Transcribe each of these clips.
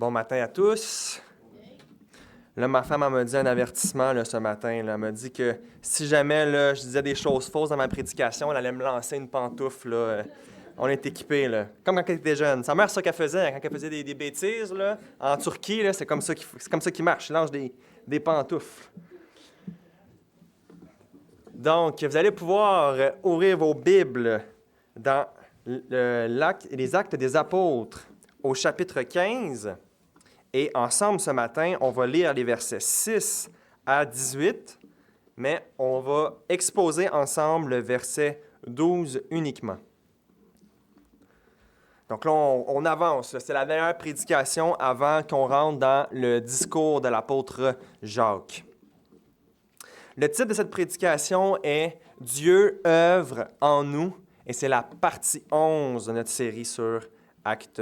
Bon matin à tous. Là, ma femme elle m'a dit un avertissement là, ce matin. Là. Elle m'a dit que si jamais là, je disais des choses fausses dans ma prédication, elle allait me lancer une pantoufle. Là. On est équipés, là. Comme quand elle était jeune. Sa mère, c'est ça qu'elle faisait. Quand elle faisait des bêtises, là, en Turquie, là, c'est comme ça qu'il marche. Il lance des pantoufles. Donc, vous allez pouvoir ouvrir vos Bibles dans les Actes des Apôtres au chapitre 15. Et ensemble, ce matin, on va lire les versets 6 à 18, mais on va exposer ensemble le verset 12 uniquement. Donc là, on avance. C'est la dernière prédication avant qu'on rentre dans le discours de l'apôtre Jacques. Le titre de cette prédication est « Dieu œuvre en nous » et c'est la partie 11 de notre série sur Acte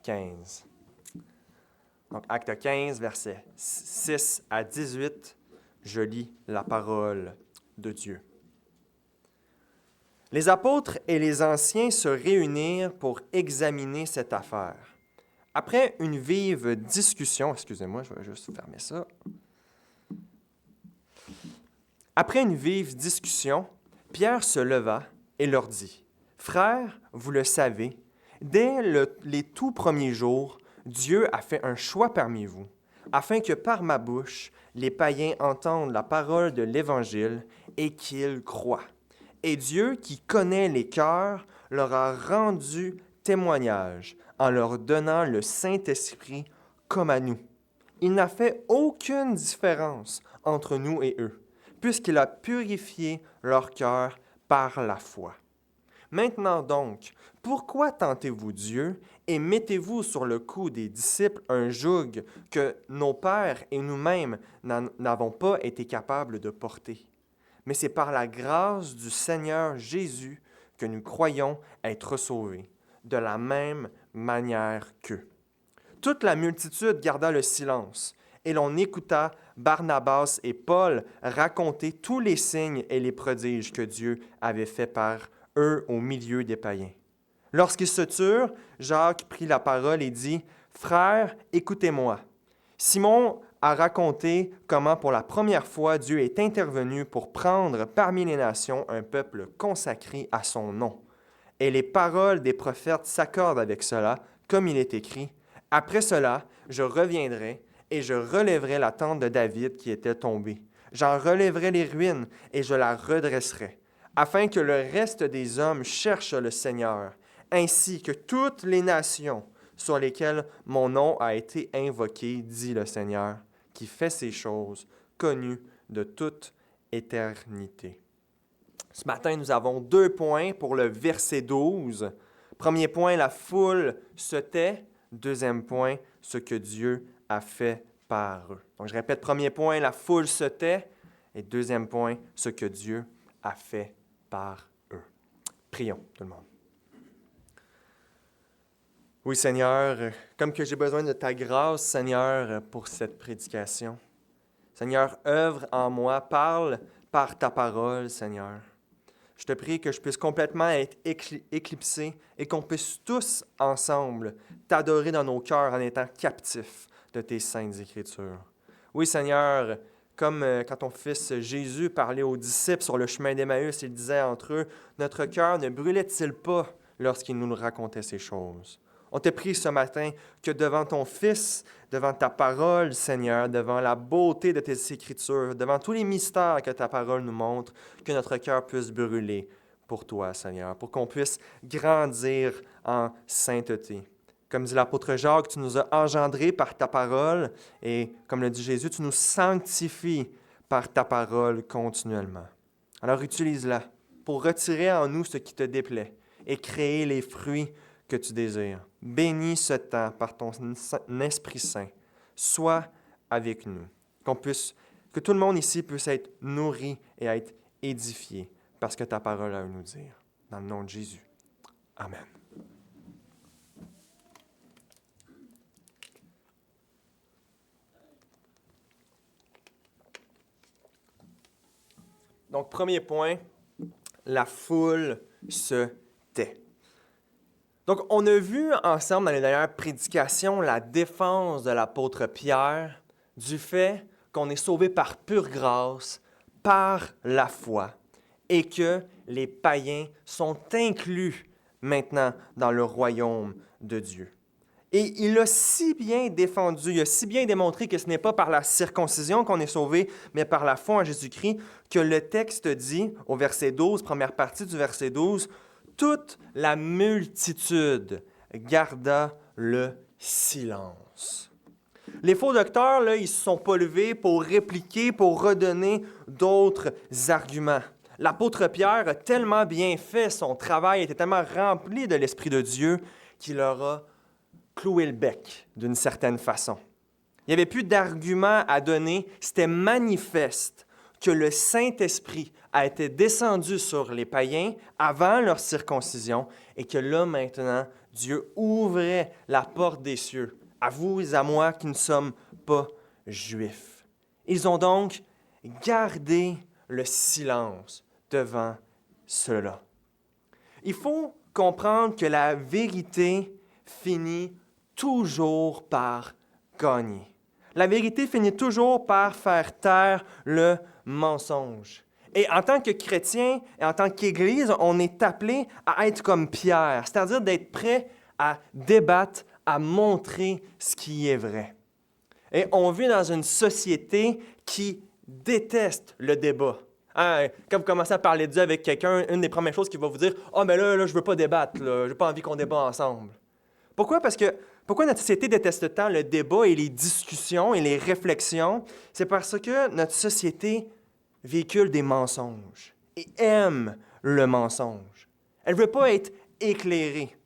15. Donc, Acte 15, versets 6 à 18, je lis la parole de Dieu. Les apôtres et les anciens se réunirent pour examiner cette affaire. Après une vive discussion, excusez-moi, je vais juste fermer ça. Après une vive discussion, Pierre se leva et leur dit, « Frères, vous le savez, dès les tout premiers jours, Dieu a fait un choix parmi vous, afin que par ma bouche, les païens entendent la parole de l'Évangile et qu'ils croient. Et Dieu, qui connaît les cœurs, leur a rendu témoignage en leur donnant le Saint-Esprit comme à nous. Il n'a fait aucune différence entre nous et eux, puisqu'il a purifié leur cœur par la foi. Maintenant donc, pourquoi tentez-vous Dieu et mettez-vous sur le cou des disciples un joug que nos pères et nous-mêmes n'avons pas été capables de porter? Mais c'est par la grâce du Seigneur Jésus que nous croyons être sauvés, de la même manière qu'eux. Toute la multitude garda le silence, et l'on écouta Barnabas et Paul raconter tous les signes et les prodiges que Dieu avait faits par eux au milieu des païens. Lorsqu'ils se turent, Jacques prit la parole et dit, « Frères, écoutez-moi. Simon a raconté comment pour la première fois Dieu est intervenu pour prendre parmi les nations un peuple consacré à son nom. Et les paroles des prophètes s'accordent avec cela, comme il est écrit, « Après cela, je reviendrai et je relèverai la tente de David qui était tombée. J'en relèverai les ruines et je la redresserai, afin que le reste des hommes cherche le Seigneur, ainsi que toutes les nations sur lesquelles mon nom a été invoqué, dit le Seigneur, qui fait ces choses connues de toute éternité. » Ce matin, nous avons 2 points pour le verset 12. Premier point, la foule se tait. Deuxième point, ce que Dieu a fait par eux. Donc, je répète, premier point, la foule se tait. Et deuxième point, ce que Dieu a fait par eux. Prions, tout le monde. Oui, Seigneur, comme que j'ai besoin de ta grâce, Seigneur, pour cette prédication. Seigneur, œuvre en moi, parle par ta parole, Seigneur. Je te prie que je puisse complètement être éclipsé et qu'on puisse tous ensemble t'adorer dans nos cœurs en étant captifs de tes saintes Écritures. Oui, Seigneur, comme quand ton Fils Jésus parlait aux disciples sur le chemin d'Emmaüs, il disait entre eux, « Notre cœur ne brûlait-il pas lorsqu'il nous racontait ces choses? » On te prie ce matin que devant ton Fils, devant ta parole, Seigneur, devant la beauté de tes Écritures, devant tous les mystères que ta parole nous montre, que notre cœur puisse brûler pour toi, Seigneur, pour qu'on puisse grandir en sainteté. Comme dit l'apôtre Jacques, tu nous as engendrés par ta parole et, comme le dit Jésus, tu nous sanctifies par ta parole continuellement. Alors utilise-la pour retirer en nous ce qui te déplaît et créer les fruits que tu désires. Bénis ce temps par ton Esprit Saint. Sois avec nous. Que tout le monde ici puisse être nourri et être édifié parce que ta parole a à nous dire. Dans le nom de Jésus. Amen. Donc, premier point, la foule se tait. Donc, on a vu ensemble dans les dernières prédications la défense de l'apôtre Pierre du fait qu'on est sauvé par pure grâce, par la foi, et que les païens sont inclus maintenant dans le royaume de Dieu. Et il a si bien défendu, il a si bien démontré que ce n'est pas par la circoncision qu'on est sauvé, mais par la foi en Jésus-Christ, que le texte dit, au verset 12, première partie du verset 12, « Toute la multitude garda le silence. » Les faux docteurs, là, ils ne se sont pas levés pour répliquer, pour redonner d'autres arguments. L'apôtre Pierre a tellement bien fait son travail, était tellement rempli de l'Esprit de Dieu qu'il leur a cloué le bec d'une certaine façon. Il n'y avait plus d'arguments à donner, c'était manifeste que le Saint-Esprit a été descendu sur les païens avant leur circoncision et que là, maintenant, Dieu ouvrait la porte des cieux à vous et à moi qui ne sommes pas juifs. Ils ont donc gardé le silence devant cela. Il faut comprendre que la vérité finit toujours par gagner. La vérité finit toujours par faire taire le mensonge. Et en tant que chrétien et en tant qu'Église, on est appelé à être comme Pierre, c'est-à-dire d'être prêt à débattre, à montrer ce qui est vrai. Et on vit dans une société qui déteste le débat. Hein, quand vous commencez à parler de Dieu avec quelqu'un, une des premières choses qu'il va vous dire, « Ah, mais là, je ne veux pas débattre, je n'ai pas envie qu'on débat ensemble. » Pourquoi? Pourquoi notre société déteste tant le débat et les discussions et les réflexions? C'est parce que notre société véhicule des mensonges et aime le mensonge. Elle ne veut pas être éclairée.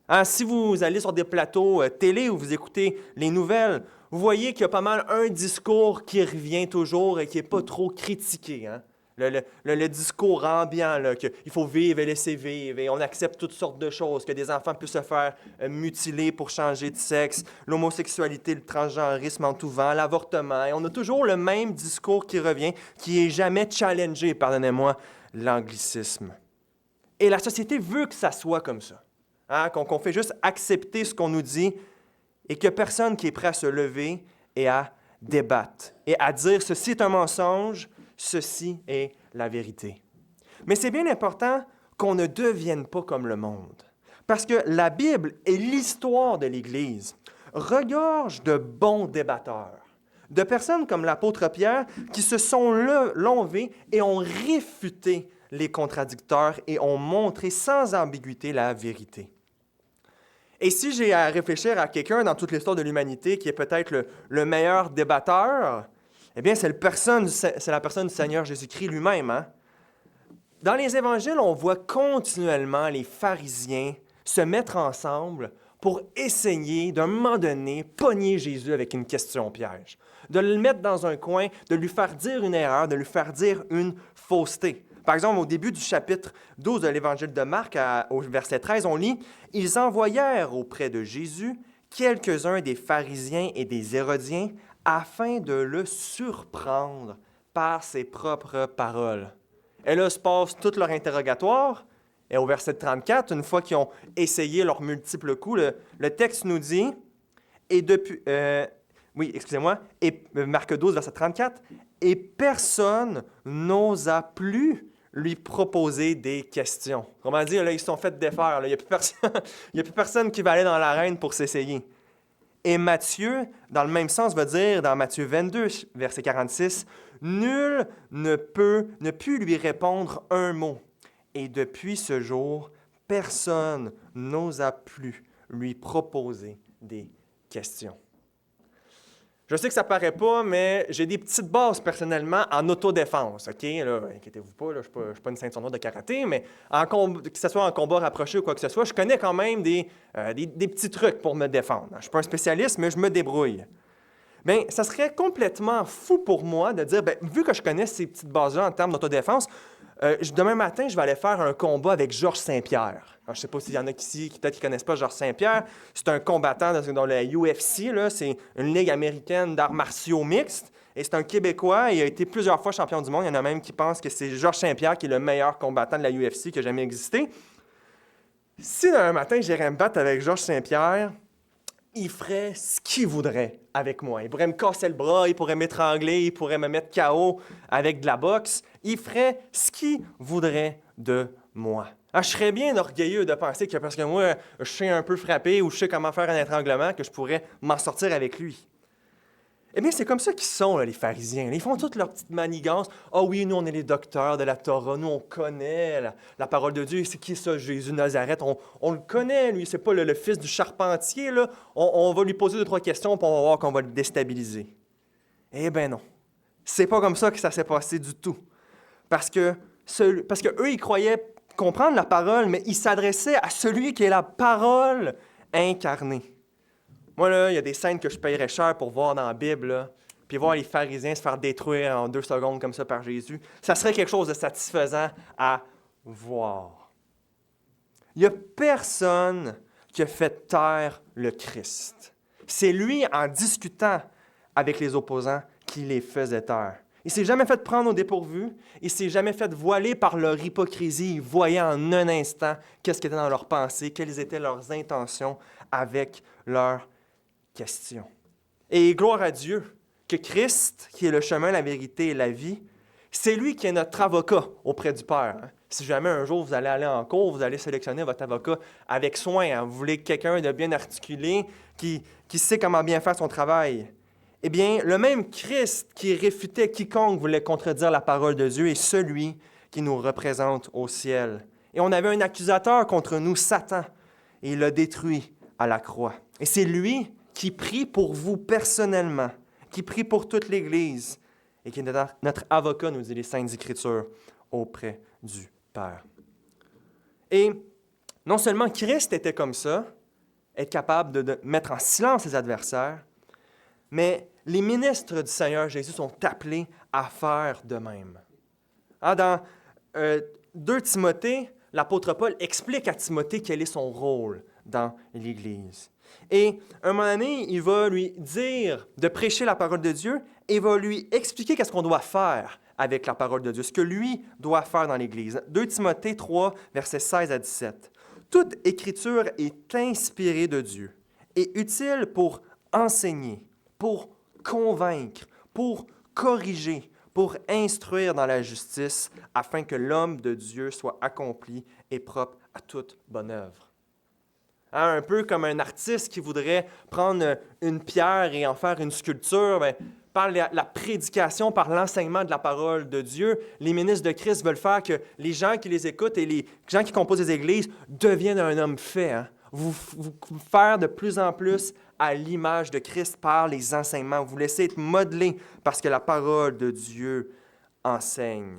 Hein, si vous allez sur des plateaux télé où vous écoutez les nouvelles, vous voyez qu'il y a pas mal un discours qui revient toujours et qui n'est pas trop critiqué. Hein? Le discours ambiant, qu'il faut vivre et laisser vivre, et on accepte toutes sortes de choses, que des enfants puissent se faire mutiler pour changer de sexe, l'homosexualité, le transgenrisme en tout vent, l'avortement. Et on a toujours le même discours qui revient, qui n'est jamais challengé, pardonnez-moi, l'anglicisme. Et la société veut que ça soit comme ça, hein? Qu'on fait juste accepter ce qu'on nous dit et que personne qui est prêt à se lever et à débattre et à dire « ceci est un mensonge », ceci est la vérité. Mais c'est bien important qu'on ne devienne pas comme le monde. Parce que la Bible et l'histoire de l'Église regorgent de bons débatteurs, de personnes comme l'apôtre Pierre qui se sont levés et ont réfuté les contradicteurs et ont montré sans ambiguïté la vérité. Et si j'ai à réfléchir à quelqu'un dans toute l'histoire de l'humanité qui est peut-être le meilleur débatteur, eh bien, c'est la personne du Seigneur Jésus-Christ lui-même. Hein? Dans les évangiles, on voit continuellement les pharisiens se mettre ensemble pour essayer, d'un moment donné, pogner Jésus avec une question piège, de le mettre dans un coin, de lui faire dire une erreur, de lui faire dire une fausseté. Par exemple, au début du chapitre 12 de l'Évangile de Marc, au verset 13, on lit « Ils envoyèrent auprès de Jésus quelques-uns des pharisiens et des hérodiens afin de le surprendre par ses propres paroles. » Et là se passe tout leur interrogatoire. Et au verset 34, une fois qu'ils ont essayé leurs multiples coups, le texte nous dit, et Marc 12, verset 34, « Et personne n'osa plus lui proposer des questions. » Comment dire, là, ils se sont fait défaire. Il n'y a plus personne qui va aller dans l'arène pour s'essayer. Et Matthieu, dans le même sens, va dire, dans Matthieu 22, verset 46, « Nul ne put lui répondre un mot. Et depuis ce jour, personne n'osa plus lui proposer des questions. » Je sais que ça ne paraît pas, mais j'ai des petites bases personnellement en autodéfense. OK? Là, inquiétez-vous pas, là, je ne suis pas une ceinture noire de karaté, mais que ce soit en combat rapproché ou quoi que ce soit, je connais quand même des petits trucs pour me défendre. Je ne suis pas un spécialiste, mais je me débrouille. Bien, ça serait complètement fou pour moi de dire, vu que je connais ces petites bases-là en termes d'autodéfense, demain matin, je vais aller faire un combat avec Georges Saint-Pierre. Alors, je ne sais pas s'il y en a ici qui peut-être qui ne connaissent pas Georges Saint-Pierre. C'est un combattant dans le UFC, là, c'est une ligue américaine d'arts martiaux mixtes. Et c'est un Québécois, il a été plusieurs fois champion du monde. Il y en a même qui pensent que c'est Georges Saint-Pierre qui est le meilleur combattant de la UFC qui a jamais existé. Si un matin j'irais me battre avec Georges Saint-Pierre, il ferait ce qu'il voudrait avec moi. Il pourrait me casser le bras, il pourrait m'étrangler, il pourrait me mettre KO avec de la boxe. Il ferait ce qu'il voudrait de moi. Je serais bien orgueilleux de penser que parce que moi, je sais un peu frapper ou je sais comment faire un étranglement, que je pourrais m'en sortir avec lui. Eh bien, c'est comme ça qu'ils sont, là, les pharisiens. Ils font toutes leurs petites manigances. Ah oui, nous, on est les docteurs de la Torah. Nous, on connaît la parole de Dieu. C'est qui ça, Jésus de Nazareth? On le connaît, lui. C'est pas le fils du charpentier, là. On va lui poser 2-3 questions, puis on va voir qu'on va le déstabiliser. Eh bien non. C'est pas comme ça que ça s'est passé du tout. Parce que eux, ils croyaient comprendre la parole, mais ils s'adressaient à celui qui est la parole incarnée. Moi, là, il y a des scènes que je paierais cher pour voir dans la Bible, là, puis voir les pharisiens se faire détruire en 2 secondes comme ça par Jésus. Ça serait quelque chose de satisfaisant à voir. Il n'y a personne qui a fait taire le Christ. C'est lui, en discutant avec les opposants, qui les faisait taire. Il ne s'est jamais fait prendre au dépourvu. Il ne s'est jamais fait voiler par leur hypocrisie. Il voyait en un instant qu'est-ce qui était dans leurs pensées, quelles étaient leurs intentions avec leurs questions. Et gloire à Dieu que Christ, qui est le chemin, la vérité et la vie, c'est lui qui est notre avocat auprès du Père. Si jamais un jour vous allez aller en cours, vous allez sélectionner votre avocat avec soin. Vous voulez quelqu'un de bien articulé, qui sait comment bien faire son travail. Eh bien, le même Christ qui réfutait quiconque voulait contredire la parole de Dieu est celui qui nous représente au ciel. Et on avait un accusateur contre nous, Satan, et il l'a détruit à la croix. Et c'est lui qui prie pour vous personnellement, qui prie pour toute l'Église, et qui est notre avocat, nous dit les Saintes Écritures, auprès du Père. Et non seulement Christ était comme ça, être capable de mettre en silence ses adversaires, mais les ministres du Seigneur Jésus sont appelés à faire de même. Dans 2 Timothée, l'apôtre Paul explique à Timothée quel est son rôle dans l'Église. Et un moment donné, il va lui dire de prêcher la parole de Dieu et va lui expliquer qu'est-ce qu'on doit faire avec la parole de Dieu, ce que lui doit faire dans l'Église. 2 Timothée 3, versets 16 à 17. « Toute écriture est inspirée de Dieu et utile pour enseigner, pour convaincre, pour corriger, pour instruire dans la justice, afin que l'homme de Dieu soit accompli et propre à toute bonne œuvre. » Un peu comme un artiste qui voudrait prendre une pierre et en faire une sculpture, par la prédication, par l'enseignement de la parole de Dieu, les ministres de Christ veulent faire que les gens qui les écoutent et les gens qui composent les églises deviennent un homme fait. Vous faire de plus en plus à l'image de Christ par les enseignements. Vous laissez être modelé parce que la parole de Dieu enseigne.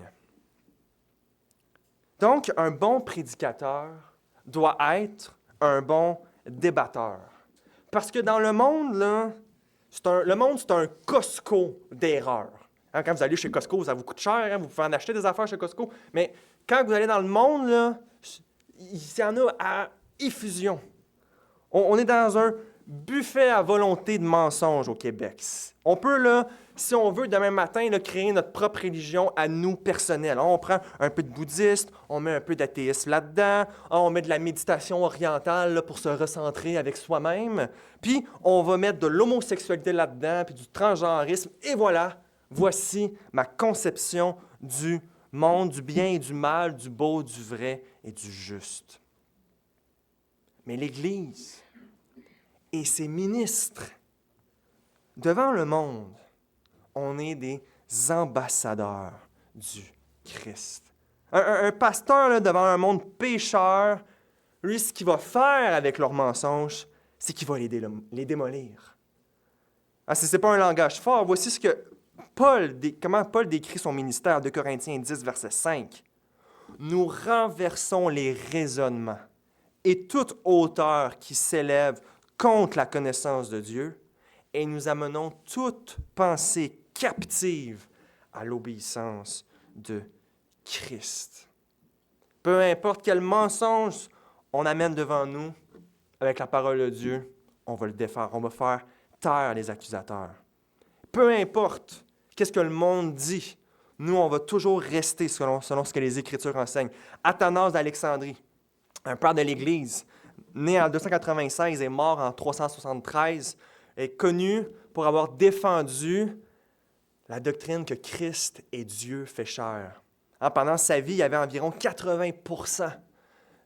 Donc, un bon prédicateur doit être un bon débatteur. Parce que dans le monde, là, c'est un Costco d'erreurs. Quand vous allez chez Costco, ça vous coûte cher, vous pouvez en acheter des affaires chez Costco, mais quand vous allez dans le monde, là, il y en a à effusion. On est dans un buffet à volonté de mensonges au Québec. On peut, là, si on veut, demain matin, là, créer notre propre religion à nous personnelle. On prend un peu de bouddhiste, on met un peu d'athéisme là-dedans, on met de la méditation orientale là, pour se recentrer avec soi-même, puis on va mettre de l'homosexualité là-dedans, puis du transgenrisme, et voilà, voici ma conception du monde, du bien et du mal, du beau, du vrai et du juste. Mais l'Église et ses ministres, devant le monde, on est des ambassadeurs du Christ. Un pasteur là, devant un monde pécheur, lui, ce qu'il va faire avec leurs mensonges, c'est qu'il va les démolir. Si ce n'est pas un langage fort, voici ce que comment Paul décrit son ministère, 2 Corinthiens 10, verset 5. « Nous renversons les raisonnements et toute hauteur qui s'élève contre la connaissance de Dieu, et nous amenons toute pensée captive à l'obéissance de Christ. » Peu importe quel mensonge on amène devant nous, avec la parole de Dieu, on va le défaire, on va faire taire les accusateurs. Peu importe qu'est-ce que le monde dit, nous, on va toujours rester selon ce que les Écritures enseignent. Athanase d'Alexandrie, un père de l'Église, né en 296 et mort en 373, est connu pour avoir défendu la doctrine que Christ est Dieu fait chair. Pendant sa vie, il y avait environ 80%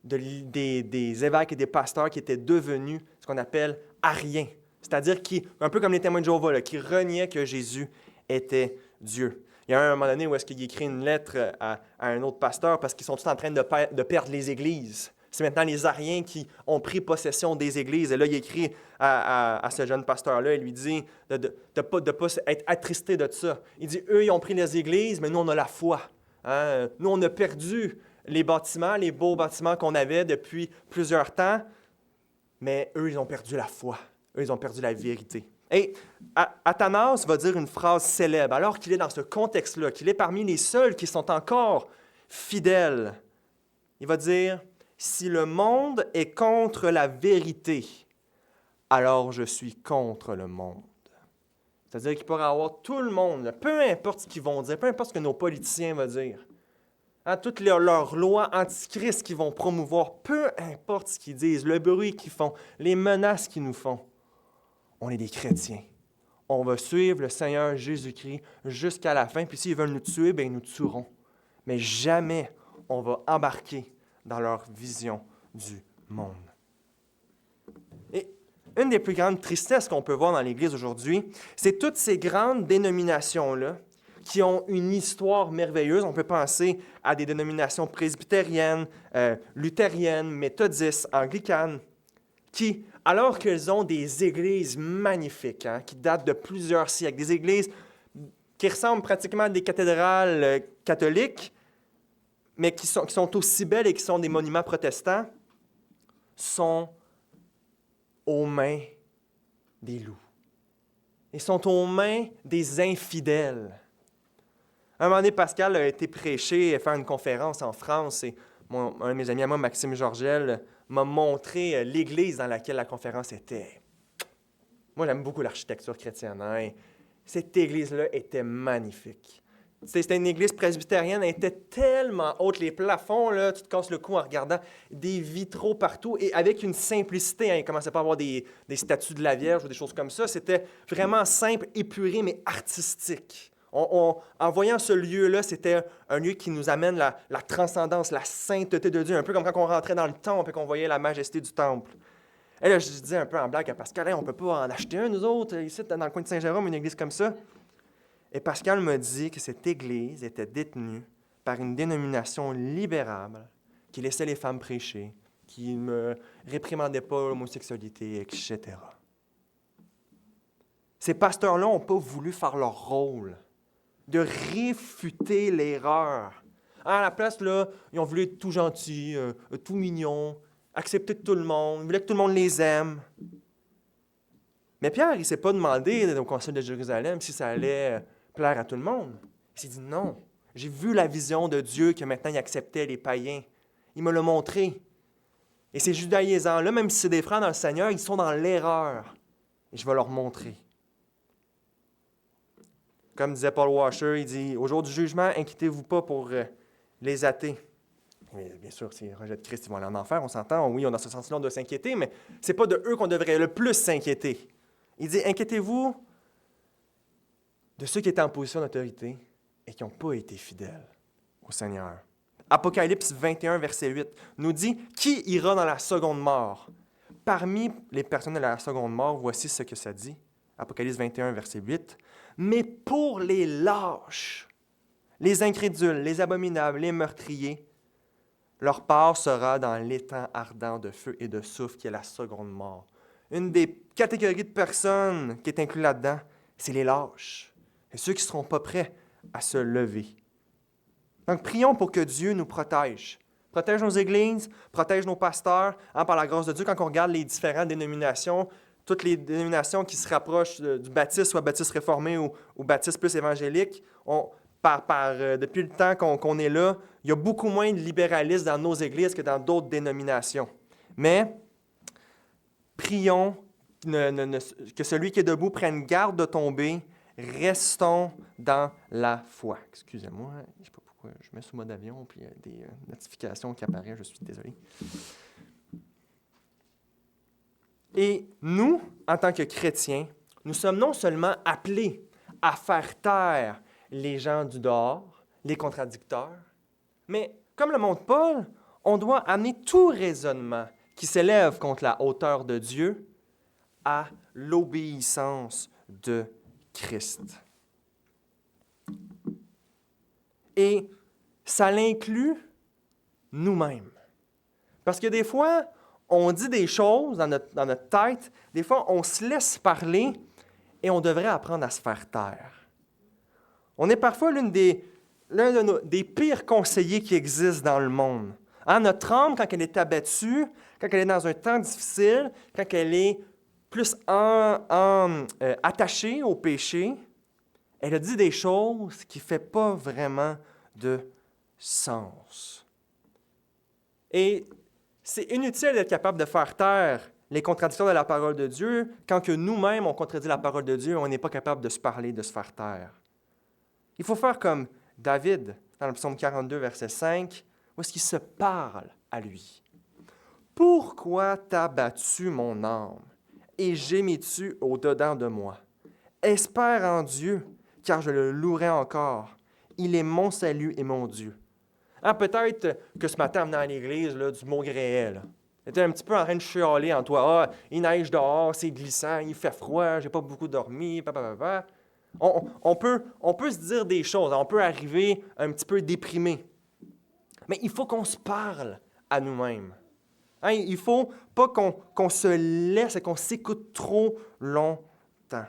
des évêques et des pasteurs qui étaient devenus ce qu'on appelle ariens, c'est-à-dire qui, un peu comme les témoins de Jéhovah, là, qui reniaient que Jésus était Dieu. Il y a un moment donné où est-ce qu'il écrit une lettre à un autre pasteur parce qu'ils sont tous en train de perdre les églises. C'est maintenant les Ariens qui ont pris possession des églises. Et là, il écrit à ce jeune pasteur-là, il lui dit de ne pas être attristé de ça. Il dit, eux, ils ont pris les églises, mais nous, on a la foi. Hein? Nous, on a perdu les bâtiments, les beaux bâtiments qu'on avait depuis plusieurs temps, mais eux, ils ont perdu la foi. Eux, ils ont perdu la vérité. Et Athanas va dire une phrase célèbre, alors qu'il est dans ce contexte-là, qu'il est parmi les seuls qui sont encore fidèles. Il va dire, « Si le monde est contre la vérité, alors je suis contre le monde. » C'est-à-dire qu'il pourrait y avoir tout le monde, peu importe ce qu'ils vont dire, peu importe ce que nos politiciens vont dire, toutes leurs lois antichrist qu'ils vont promouvoir, peu importe ce qu'ils disent, le bruit qu'ils font, les menaces qu'ils nous font, on est des chrétiens. On va suivre le Seigneur Jésus-Christ jusqu'à la fin, puis s'ils veulent nous tuer, bien, ils nous tueront. Mais jamais on va embarquer dans leur vision du monde. Et une des plus grandes tristesses qu'on peut voir dans l'Église aujourd'hui, c'est toutes ces grandes dénominations-là qui ont une histoire merveilleuse. On peut penser à des dénominations presbytériennes, luthériennes, méthodistes, anglicanes, qui, alors qu'elles ont des églises magnifiques, qui datent de plusieurs siècles, des églises qui ressemblent pratiquement à des cathédrales catholiques, mais qui sont aussi belles et qui sont des monuments protestants, sont aux mains des loups. Ils sont aux mains des infidèles. Un moment donné, Pascal a été prêcher et faire une conférence en France, et un de mes amis à moi, Maxime Georgel, m'a montré l'église dans laquelle la conférence était. Moi, j'aime beaucoup l'architecture chrétienne. Hein? Cette église-là était magnifique. C'était une église presbytérienne, elle était tellement haute, les plafonds, là, tu te casses le cou en regardant, des vitraux partout, et avec une simplicité. Hein, il ne commençait pas à avoir des statues de la Vierge ou des choses comme ça. C'était vraiment simple, épuré, mais artistique. En voyant ce lieu-là, c'était un lieu qui nous amène la transcendance, la sainteté de Dieu, un peu comme quand on rentrait dans le temple et qu'on voyait la majesté du temple. Et là, je disais un peu en blague à Pascal, on ne peut pas en acheter un, nous autres, ici, dans le coin de Saint-Jérôme, une église comme ça. Et Pascal me dit que cette église était détenue par une dénomination libérale qui laissait les femmes prêcher, qui ne réprimandait pas l'homosexualité, etc. Ces pasteurs-là n'ont pas voulu faire leur rôle de réfuter l'erreur. À la place, là, ils ont voulu être tout gentils, tout mignons, accepter de tout le monde, ils voulaient que tout le monde les aime. Mais Pierre, il ne s'est pas demandé au Concile de Jérusalem si ça allait plaire à tout le monde. Il s'est dit non. J'ai vu la vision de Dieu que maintenant il acceptait les païens. Il me l'a montré. Et ces judaïsants-là, même si c'est des frères dans le Seigneur, ils sont dans l'erreur. Et je vais leur montrer. Comme disait Paul Washer, il dit « Au jour du jugement, inquiétez-vous pas pour les athées. » Bien sûr, s'ils rejettent Christ, ils vont aller en enfer, on s'entend. Oui, on a ce sens-là, on doit s'inquiéter, mais ce n'est pas de eux qu'on devrait le plus s'inquiéter. Il dit « Inquiétez-vous de ceux qui étaient en position d'autorité et qui n'ont pas été fidèles au Seigneur. » Apocalypse 21, verset 8, nous dit « Qui ira dans la seconde mort? » Parmi les personnes de la seconde mort, voici ce que ça dit. Apocalypse 21, verset 8. « Mais pour les lâches, les incrédules, les abominables, les meurtriers, leur part sera dans l'étang ardent de feu et de soufre qui est la seconde mort. » Une des catégories de personnes qui est inclue là-dedans, c'est les lâches. C'est ceux qui ne seront pas prêts à se lever. Donc, prions pour que Dieu nous protège. Protège nos églises, protège nos pasteurs. Par la grâce de Dieu, quand on regarde les différentes dénominations, toutes les dénominations qui se rapprochent du baptiste, soit baptiste réformé ou baptiste plus évangélique, depuis le temps qu'on est là, il y a beaucoup moins de libéralisme dans nos églises que dans d'autres dénominations. Mais prions que celui qui est debout prenne garde de tomber. Restons dans la foi. Excusez-moi, je ne sais pas pourquoi je mets sous mode avion, puis il y a des notifications qui apparaissent, je suis désolé. Et nous, en tant que chrétiens, nous sommes non seulement appelés à faire taire les gens du dehors, les contradicteurs, mais comme le montre Paul, on doit amener tout raisonnement qui s'élève contre la hauteur de Dieu à l'obéissance de Christ. Et ça l'inclut nous-mêmes. Parce que des fois, on dit des choses dans notre tête, des fois, on se laisse parler et on devrait apprendre à se faire taire. On est parfois l'un des pires conseillers qui existent dans le monde. Hein, notre âme, quand elle est abattue, quand elle est dans un temps difficile, quand elle est plus attachée au péché, elle a dit des choses qui ne font pas vraiment de sens. Et c'est inutile d'être capable de faire taire les contradictions de la parole de Dieu quand que nous-mêmes, on contredit la parole de Dieu et on n'est pas capable de se parler, de se faire taire. Il faut faire comme David, dans le psaume 42, verset 5, où est-ce qu'il se parle à lui. « Pourquoi t'as battu mon âme et gémis-tu au-dedans de moi? Espère en Dieu, car je le louerai encore. Il est mon salut et mon Dieu. » Ah, peut-être que ce matin, en venant à l'église, là, du maugréais, là. Tu étais un petit peu en train de chialer en toi. Ah, il neige dehors, c'est glissant, il fait froid, j'ai pas beaucoup dormi, papa. On peut se dire des choses, on peut arriver un petit peu déprimé. Mais il faut qu'on se parle à nous-mêmes. Hein, il ne faut pas qu'on se laisse et qu'on s'écoute trop longtemps.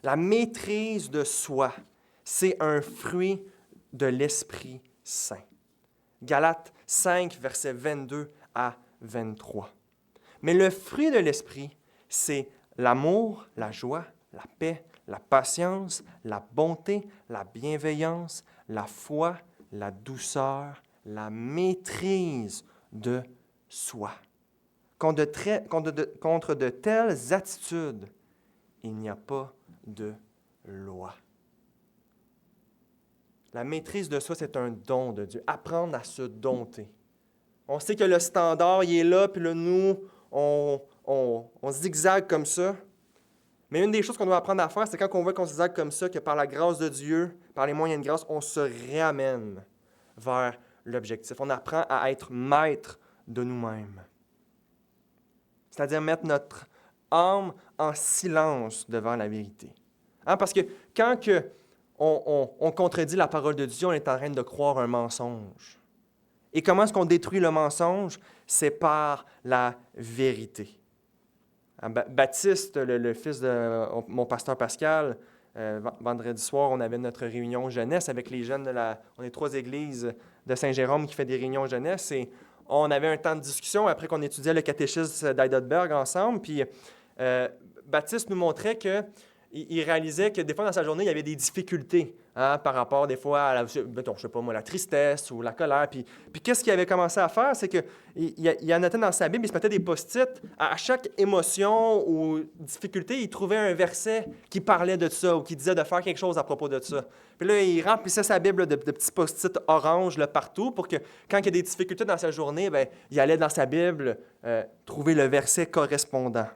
La maîtrise de soi, c'est un fruit de l'Esprit Saint. Galates 5, versets 22 à 23. Mais le fruit de l'Esprit, c'est l'amour, la joie, la paix, la patience, la bonté, la bienveillance, la foi, la douceur, la maîtrise de soi. Contre de telles attitudes, il n'y a pas de loi. La maîtrise de soi, c'est un don de Dieu. Apprendre à se dompter. On sait que le standard, il est là, puis là, nous, on zigzague comme ça. Mais une des choses qu'on doit apprendre à faire, c'est quand on voit qu'on zigzague comme ça, que par la grâce de Dieu, par les moyens de grâce, on se réamène vers l'objectif. On apprend à être maître de nous-mêmes. C'est-à-dire mettre notre âme en silence devant la vérité. Hein, parce que quand on contredit la parole de Dieu, on est en train de croire un mensonge. Et comment est-ce qu'on détruit le mensonge? C'est par la vérité. Baptiste, le fils de mon pasteur Pascal, vendredi soir, on avait notre réunion jeunesse avec les jeunes on est 3 églises de Saint-Jérôme qui fait des réunions jeunesse et on avait un temps de discussion après qu'on étudiait le catéchisme d'Heidelberg ensemble. Puis Baptiste nous montrait qu'il réalisait que des fois dans sa journée, il y avait des difficultés par rapport des fois à la tristesse ou la colère. Puis qu'est-ce qu'il avait commencé à faire? C'est qu'il annotait dans sa Bible, il se mettait des post-it. À chaque émotion ou difficulté, il trouvait un verset qui parlait de ça ou qui disait de faire quelque chose à propos de ça. Puis là, il remplissait sa Bible de petits post-it orange là, partout pour que quand il y a des difficultés dans sa journée, bien, il allait dans sa Bible trouver le verset correspondant.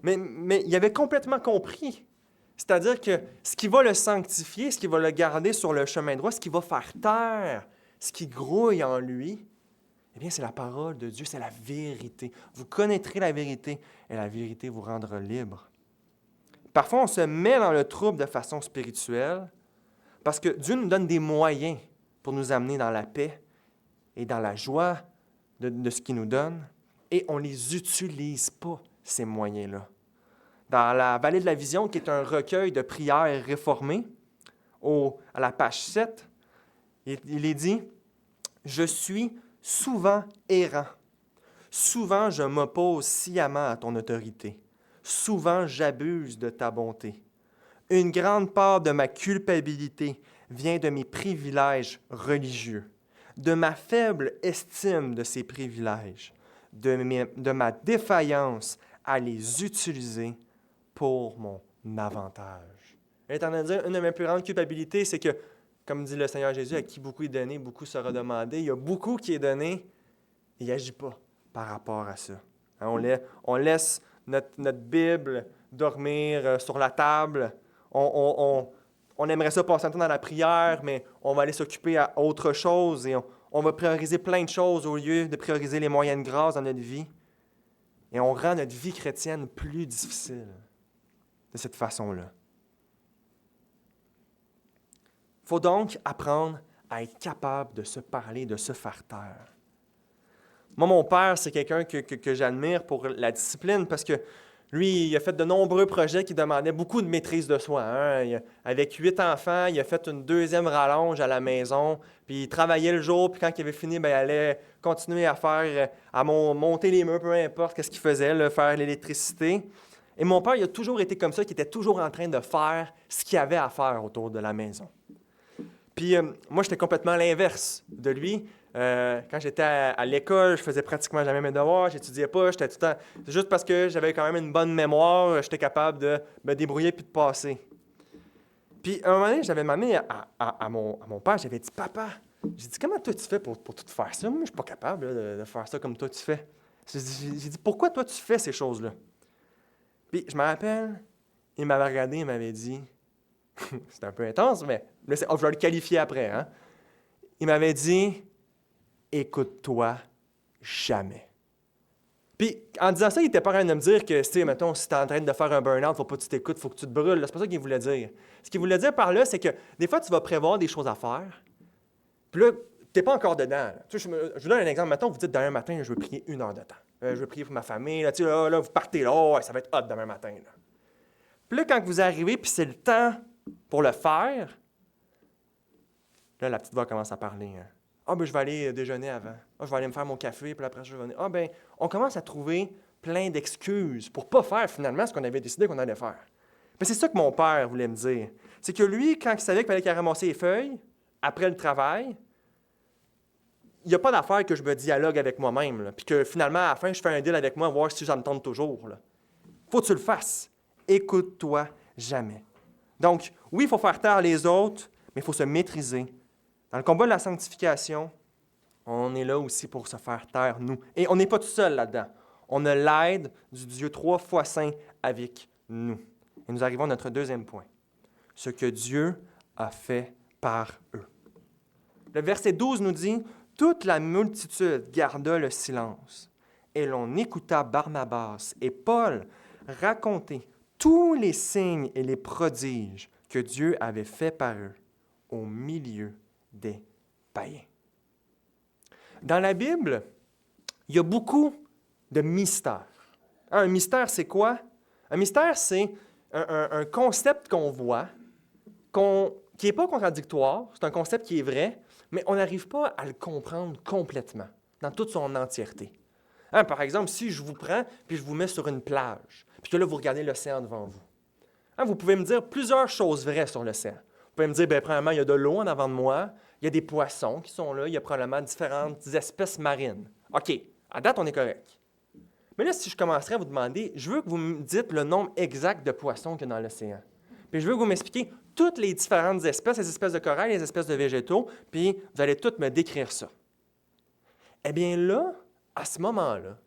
Mais il avait complètement compris. C'est-à-dire que ce qui va le sanctifier, ce qui va le garder sur le chemin droit, ce qui va faire taire, ce qui grouille en lui, eh bien, c'est la parole de Dieu, c'est la vérité. Vous connaîtrez la vérité et la vérité vous rendra libre. Parfois, on se met dans le trouble de façon spirituelle parce que Dieu nous donne des moyens pour nous amener dans la paix et dans la joie de ce qu'il nous donne et on ne les utilise pas, ces moyens-là. Dans la Vallée de la Vision, qui est un recueil de prières réformées, à la page 7, il est dit « Je suis souvent errant. Souvent, je m'oppose sciemment à ton autorité. Souvent, j'abuse de ta bonté. Une grande part de ma culpabilité vient de mes privilèges religieux, de ma faible estime de ces privilèges, de ma défaillance à les utiliser pour mon avantage. » Il est en train de dire, une de mes plus grandes culpabilités, c'est que, comme dit le Seigneur Jésus, à qui beaucoup est donné, beaucoup sera demandé. Il y a beaucoup qui est donné, et il n'agit pas par rapport à ça. Hein, on laisse notre Bible dormir sur la table. On aimerait ça passer un temps dans la prière, mais on va aller s'occuper à autre chose et on va prioriser plein de choses au lieu de prioriser les moyennes grâces dans notre vie. Et on rend notre vie chrétienne plus difficile de cette façon-là. Il faut donc apprendre à être capable de se parler, de se faire taire. Moi, mon père, c'est quelqu'un que j'admire pour la discipline parce que lui, il a fait de nombreux projets qui demandaient beaucoup de maîtrise de soi. Hein. Avec 8 enfants, il a fait une 2e rallonge à la maison, puis il travaillait le jour, puis quand il avait fini, bien, il allait continuer à monter les murs, peu importe qu'est-ce qu'il faisait, là, faire l'électricité. Et mon père, il a toujours été comme ça, qui était toujours en train de faire ce qu'il avait à faire autour de la maison. Puis moi, j'étais complètement l'inverse de lui. Quand j'étais à l'école, je faisais pratiquement jamais mes devoirs, j'étudiais pas, j'étais tout le temps... C'est juste parce que j'avais quand même une bonne mémoire, j'étais capable de me débrouiller puis de passer. Puis à un moment donné, j'avais demandé à mon père, j'avais dit « Papa, j'ai dit, comment toi tu fais pour tout faire ça? Moi, je suis pas capable là, de faire ça comme toi tu fais. » J'ai dit « Pourquoi toi tu fais ces choses-là? » Puis je me rappelle, il m'avait regardé, il m'avait dit... C'était un peu intense, mais je vais le qualifier après. Hein? Il m'avait dit « Écoute-toi jamais. » Puis, en disant ça, il n'était pas en train de me dire que, mettons, si tu es en train de faire un burn-out, il ne faut pas que tu t'écoutes, il faut que tu te brûles. C'est pas ça qu'il voulait dire. Ce qu'il voulait dire par là, c'est que des fois, tu vas prévoir des choses à faire, puis là, tu n'es pas encore dedans. Là. Tu sais, je vous donne un exemple. Mettons, vous dites demain matin, je veux prier 1 heure de temps. Je veux prier pour ma famille. Là, tu sais, là, vous partez là, ouais, ça va être hot demain matin. Là. Puis là, quand vous arrivez, puis c'est le temps pour le faire, là, la petite voix commence à parler. Hein. « Ah, ben je vais aller déjeuner avant. Ah, je vais aller me faire mon café, puis après, je vais venir. » Ah, ben on commence à trouver plein d'excuses pour ne pas faire finalement ce qu'on avait décidé qu'on allait faire. Mais c'est ça que mon père voulait me dire. C'est que lui, quand il savait qu'il fallait qu'il ramasse les feuilles, après le travail, il n'y a pas d'affaire que je me dialogue avec moi-même, là, puis que finalement, à la fin, je fais un deal avec moi, voir si ça me tente toujours. Il faut que tu le fasses. Écoute-toi jamais. Donc, oui, il faut faire taire les autres, mais il faut se maîtriser. Dans le combat de la sanctification, on est là aussi pour se faire taire, nous. Et on n'est pas tout seul là-dedans. On a l'aide du Dieu 3 fois saint avec nous. Et nous arrivons à notre 2e point. Ce que Dieu a fait par eux. Le verset 12 nous dit « Toute la multitude garda le silence, et l'on écouta Barnabas et Paul raconter tous les signes et les prodiges que Dieu avait faits par eux au milieu des païens. » Dans la Bible, il y a beaucoup de mystères. Un mystère, c'est quoi? Un mystère, c'est un concept qu'on voit, qui n'est pas contradictoire, c'est un concept qui est vrai, mais on n'arrive pas à le comprendre complètement, dans toute son entièreté. Hein, par exemple, si je vous prends puis je vous mets sur une plage, puis que là, vous regardez l'océan devant vous, hein, vous pouvez me dire plusieurs choses vraies sur l'océan. Vous pouvez me dire, bien, premièrement, il y a de l'eau en avant de moi, il y a des poissons qui sont là, il y a probablement différentes espèces marines. OK, à date, on est correct. Mais là, si je commencerais à vous demander, je veux que vous me dites le nombre exact de poissons qu'il y a dans l'océan. Puis je veux que vous m'expliquiez toutes les différentes espèces, les espèces de corail, les espèces de végétaux, puis vous allez toutes me décrire ça. Eh bien là, à ce moment-là,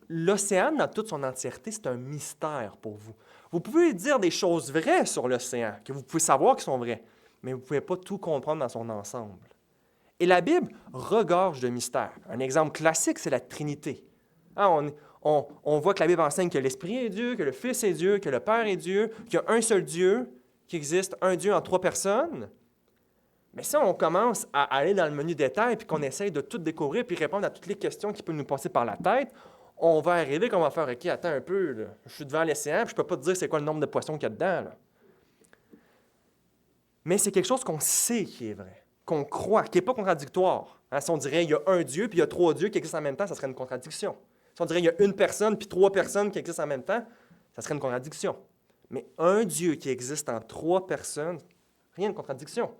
l'océan dans toute son entièreté, c'est un mystère pour vous. Vous pouvez dire des choses vraies sur l'océan, que vous pouvez savoir qui sont vraies, mais vous ne pouvez pas tout comprendre dans son ensemble. Et la Bible regorge de mystères. Un exemple classique, c'est la Trinité. Hein, on voit que la Bible enseigne que l'Esprit est Dieu, que le Fils est Dieu, que le Père est Dieu, qu'il y a un seul Dieu, qu'il existe un Dieu en 3 personnes. Mais si on commence à aller dans le menu détail et qu'on essaye de tout découvrir puis répondre à toutes les questions qui peuvent nous passer par la tête, on va arriver qu'on va faire « OK, attends un peu, là. Je suis devant l'océan puis je ne peux pas te dire c'est quoi le nombre de poissons qu'il y a dedans. » Là. Mais c'est quelque chose qu'on sait qui est vrai, qu'on croit, qui n'est pas contradictoire. Hein, si on dirait il y a un Dieu puis il y a 3 dieux qui existent en même temps, ça serait une contradiction. Si on dirait il y a une personne puis 3 personnes qui existent en même temps, ça serait une contradiction. Mais un Dieu qui existe en 3 personnes, rien de contradiction.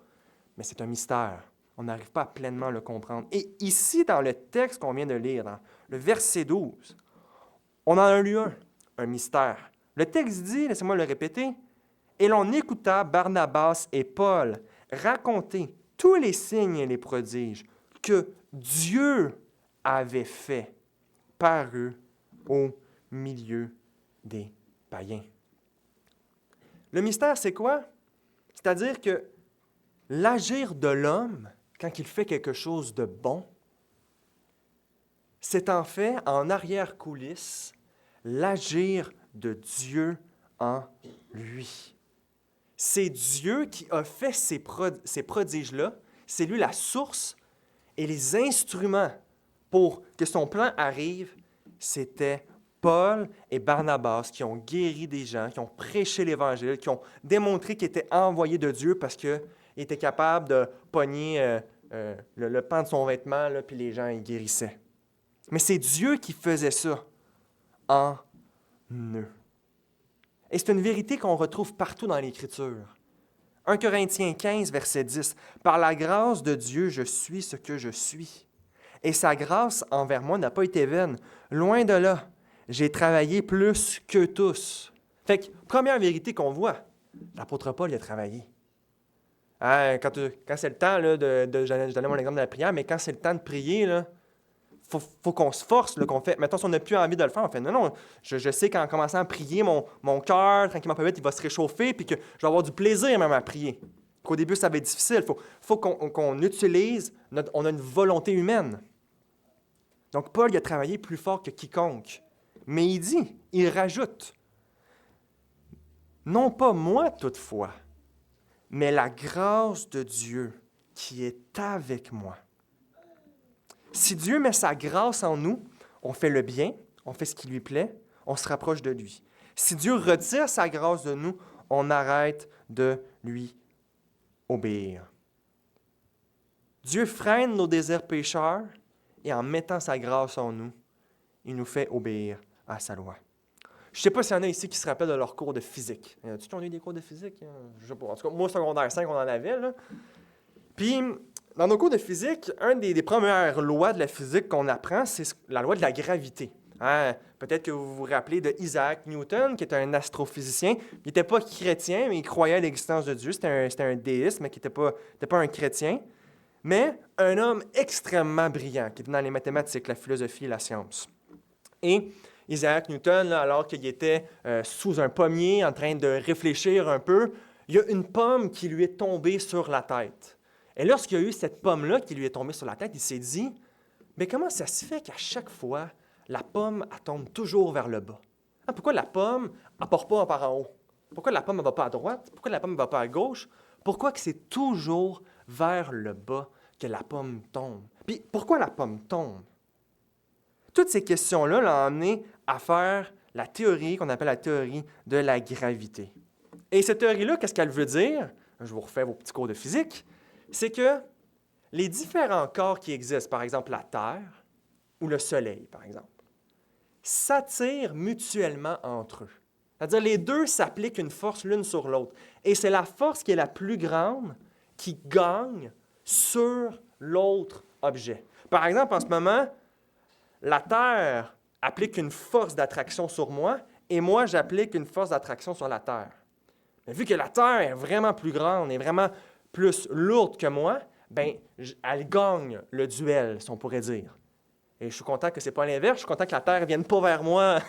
Mais c'est un mystère. On n'arrive pas à pleinement le comprendre. Et ici, dans le texte qu'on vient de lire, dans le verset 12, on en a lu un mystère. Le texte dit, laissez-moi le répéter, « Et l'on écouta Barnabas et Paul raconter tous les signes et les prodiges que Dieu avait faits par eux au milieu des païens. Le mystère, c'est quoi? C'est-à-dire que l'agir de l'homme, quand il fait quelque chose de bon, c'est en fait, en arrière-coulisses, l'agir de Dieu en lui. C'est Dieu qui a fait ces prodiges-là. C'est lui la source et les instruments pour que son plan arrive, c'était Paul et Barnabas qui ont guéri des gens, qui ont prêché l'Évangile, qui ont démontré qu'ils étaient envoyés de Dieu parce qu'ils étaient capables de pogner le pan de son vêtement, là, puis les gens ils guérissaient. Mais c'est Dieu qui faisait ça en eux. Et c'est une vérité qu'on retrouve partout dans l'Écriture. 1 Corinthiens 15, verset 10. « Par la grâce de Dieu, je suis ce que je suis. Et sa grâce envers moi n'a pas été vaine. Loin de là, j'ai travaillé plus que tous. » Fait que, première vérité qu'on voit, l'apôtre Paul, il a travaillé. Hein, quand c'est le temps, là, je donnais mon exemple de la prière, mais quand c'est le temps de prier, là, faut qu'on se force, là, qu'on fait. Mettons, si on n'a plus envie de le faire, on fait non, je sais qu'en commençant à prier, mon cœur, tranquillement, pas vite, il va se réchauffer, puis que je vais avoir du plaisir même à prier. Qu'au début, ça va être difficile. Faut qu'on utilise, on a une volonté humaine. Donc, Paul, il a travaillé plus fort que quiconque. Mais il rajoute, non pas moi toutefois, mais la grâce de Dieu qui est avec moi. Si Dieu met sa grâce en nous, on fait le bien, on fait ce qui lui plaît, on se rapproche de lui. Si Dieu retire sa grâce de nous, on arrête de lui obéir. Dieu freine nos désirs pécheurs et en mettant sa grâce en nous, il nous fait obéir à sa loi. Je ne sais pas s'il y en a ici qui se rappellent de leur cours de physique. Y en a-tu qui ont eu des cours de physique? Je ne sais pas. En tout cas, moi, au secondaire 5, on en avait. Là. Puis, dans nos cours de physique, une des premières lois de la physique qu'on apprend, c'est la loi de la gravité. Hein? Peut-être que vous vous rappelez de Isaac Newton, qui était un astrophysicien. Il n'était pas chrétien, mais il croyait à l'existence de Dieu. C'était un déiste, mais qui n'était pas un chrétien. Mais un homme extrêmement brillant, qui était dans les mathématiques, la philosophie et la science. Et Isaac Newton, là, alors qu'il était sous un pommier, en train de réfléchir un peu, il y a une pomme qui lui est tombée sur la tête. Et lorsqu'il y a eu cette pomme-là qui lui est tombée sur la tête, il s'est dit, mais comment ça se fait qu'à chaque fois, la pomme, elle tombe toujours vers le bas? Hein, pourquoi la pomme, elle ne part pas par en haut? Pourquoi la pomme ne va pas à droite? Pourquoi la pomme ne va pas à gauche? Pourquoi que c'est toujours vers le bas que la pomme tombe? Puis pourquoi la pomme tombe? Toutes ces questions-là l'ont amené à faire la théorie qu'on appelle la théorie de la gravité. Et cette théorie-là, qu'est-ce qu'elle veut dire? Je vous refais vos petits cours de physique. C'est que les différents corps qui existent, par exemple la Terre ou le Soleil, par exemple, s'attirent mutuellement entre eux. C'est-à-dire les deux s'appliquent une force l'une sur l'autre. Et c'est la force qui est la plus grande qui gagne sur l'autre objet. Par exemple, en ce moment, la Terre applique une force d'attraction sur moi et moi, j'applique une force d'attraction sur la Terre. Mais vu que la Terre est vraiment plus grande et vraiment plus lourde que moi, bien, elle gagne le duel, si on pourrait dire. Et je suis content que ce n'est pas l'inverse. Je suis content que la Terre ne vienne pas vers moi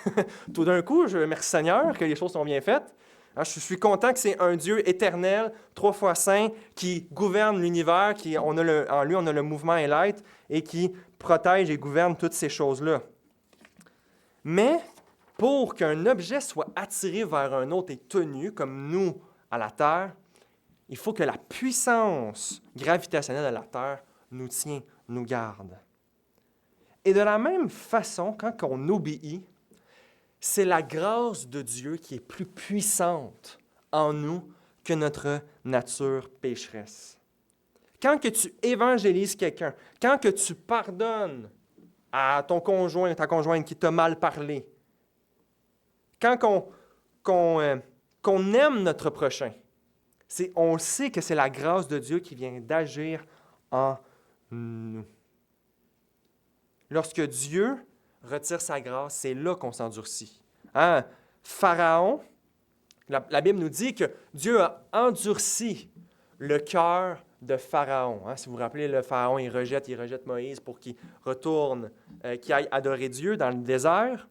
tout d'un coup. Merci Seigneur que les choses sont bien faites. Je suis content que c'est un Dieu éternel, 3 fois saint, qui gouverne l'univers, en lui on a le mouvement et l'être, et qui protège et gouverne toutes ces choses-là. Mais pour qu'un objet soit attiré vers un autre et tenu, comme nous à la Terre, il faut que la puissance gravitationnelle de la Terre nous tient, nous garde. Et de la même façon, quand on obéit, c'est la grâce de Dieu qui est plus puissante en nous que notre nature pécheresse. Quand que tu évangélises quelqu'un, quand que tu pardonnes à ton conjoint, ta conjointe qui t'a mal parlé, quand qu'on aime notre prochain, on sait que c'est la grâce de Dieu qui vient d'agir en nous. Lorsque Dieu retire sa grâce, c'est là qu'on s'endurcit. Hein? Pharaon, la Bible nous dit que Dieu a endurci le cœur de Pharaon. Hein? Si vous vous rappelez, le Pharaon, il rejette Moïse pour qu'il retourne, qu'il aille adorer Dieu dans le désert.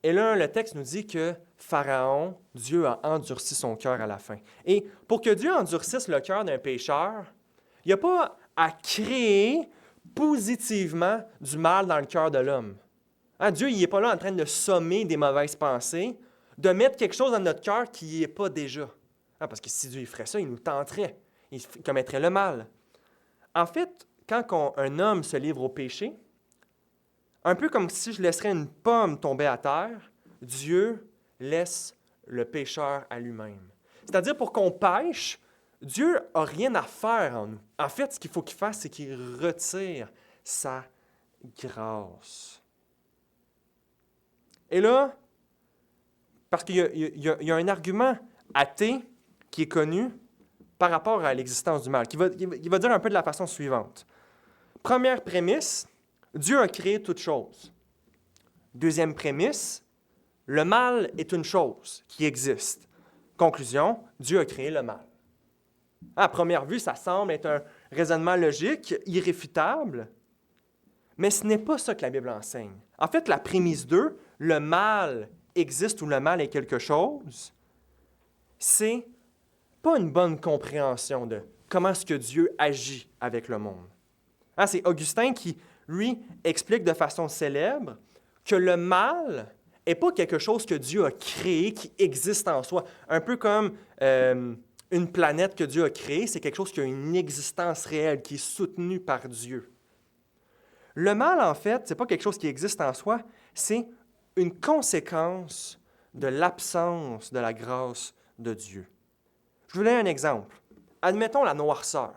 Et là, le texte nous dit que Pharaon, Dieu a endurci son cœur à la fin. Et pour que Dieu endurcisse le cœur d'un pécheur, il n'y a pas à créer positivement du mal dans le cœur de l'homme. Hein, Dieu, il n'est pas là en train de sommer des mauvaises pensées, de mettre quelque chose dans notre cœur qui n'y est pas déjà. Hein, parce que si Dieu il ferait ça, il nous tenterait, il commettrait le mal. En fait, quand un homme se livre au péché, un peu comme si je laisserais une pomme tomber à terre, Dieu laisse le pécheur à lui-même. C'est-à-dire, pour qu'on pêche, Dieu n'a rien à faire en nous. En fait, ce qu'il faut qu'il fasse, c'est qu'il retire sa grâce. Et là, parce qu'il y a un argument athée qui est connu par rapport à l'existence du mal, qui va dire un peu de la façon suivante. Première prémisse, Dieu a créé toutes choses. Deuxième prémisse, le mal est une chose qui existe. Conclusion, Dieu a créé le mal. À première vue, ça semble être un raisonnement logique, irréfutable, mais ce n'est pas ça que la Bible enseigne. En fait, la prémisse 2, le mal existe ou le mal est quelque chose, c'est pas une bonne compréhension de comment est-ce que Dieu agit avec le monde. Hein, c'est Augustin qui, lui, explique de façon célèbre que le mal n'est pas quelque chose que Dieu a créé, qui existe en soi. Un peu comme une planète que Dieu a créée, c'est quelque chose qui a une existence réelle, qui est soutenue par Dieu. Le mal, en fait, ce n'est pas quelque chose qui existe en soi, c'est une conséquence de l'absence de la grâce de Dieu. Je vous donne un exemple. Admettons la noirceur.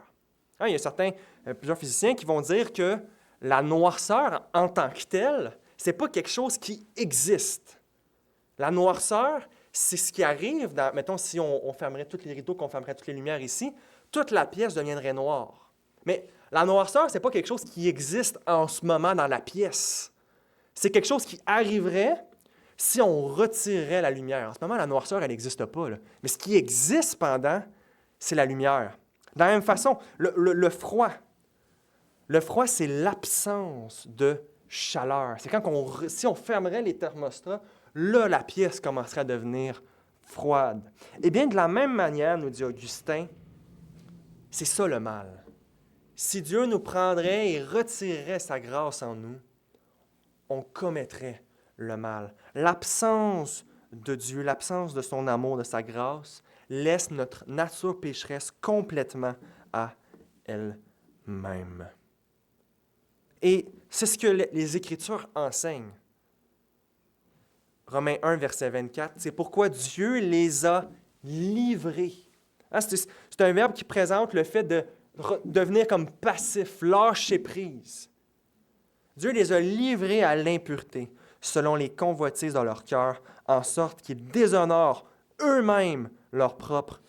Hein, il y a plusieurs physiciens qui vont dire que la noirceur, en tant que telle, ce n'est pas quelque chose qui existe. La noirceur, c'est ce qui arrive, mettons, si on fermerait tous les rideaux, qu'on fermerait toutes les lumières ici, toute la pièce deviendrait noire. Mais la noirceur, ce n'est pas quelque chose qui existe en ce moment dans la pièce. C'est quelque chose qui arriverait si on retirait la lumière. En ce moment, la noirceur, elle n'existe pas, là. Mais ce qui existe cependant, c'est la lumière. De la même façon, le froid. Le froid, c'est l'absence de chaleur. C'est si on fermerait les thermostats, là, la pièce commencerait à devenir froide. Eh bien, de la même manière, nous dit Augustin, c'est ça le mal. Si Dieu nous prendrait et retirerait sa grâce en nous, on commettrait le mal. L'absence de Dieu, l'absence de son amour, de sa grâce, laisse notre nature pécheresse complètement à elle-même. Et c'est ce que les Écritures enseignent. Romains 1, verset 24, c'est pourquoi Dieu les a livrés. Hein, c'est un verbe qui présente le fait de devenir comme passif, lâcher prise. Dieu les a livrés à l'impureté, selon les convoitises de leur cœur, en sorte qu'ils déshonorent eux-mêmes leur propre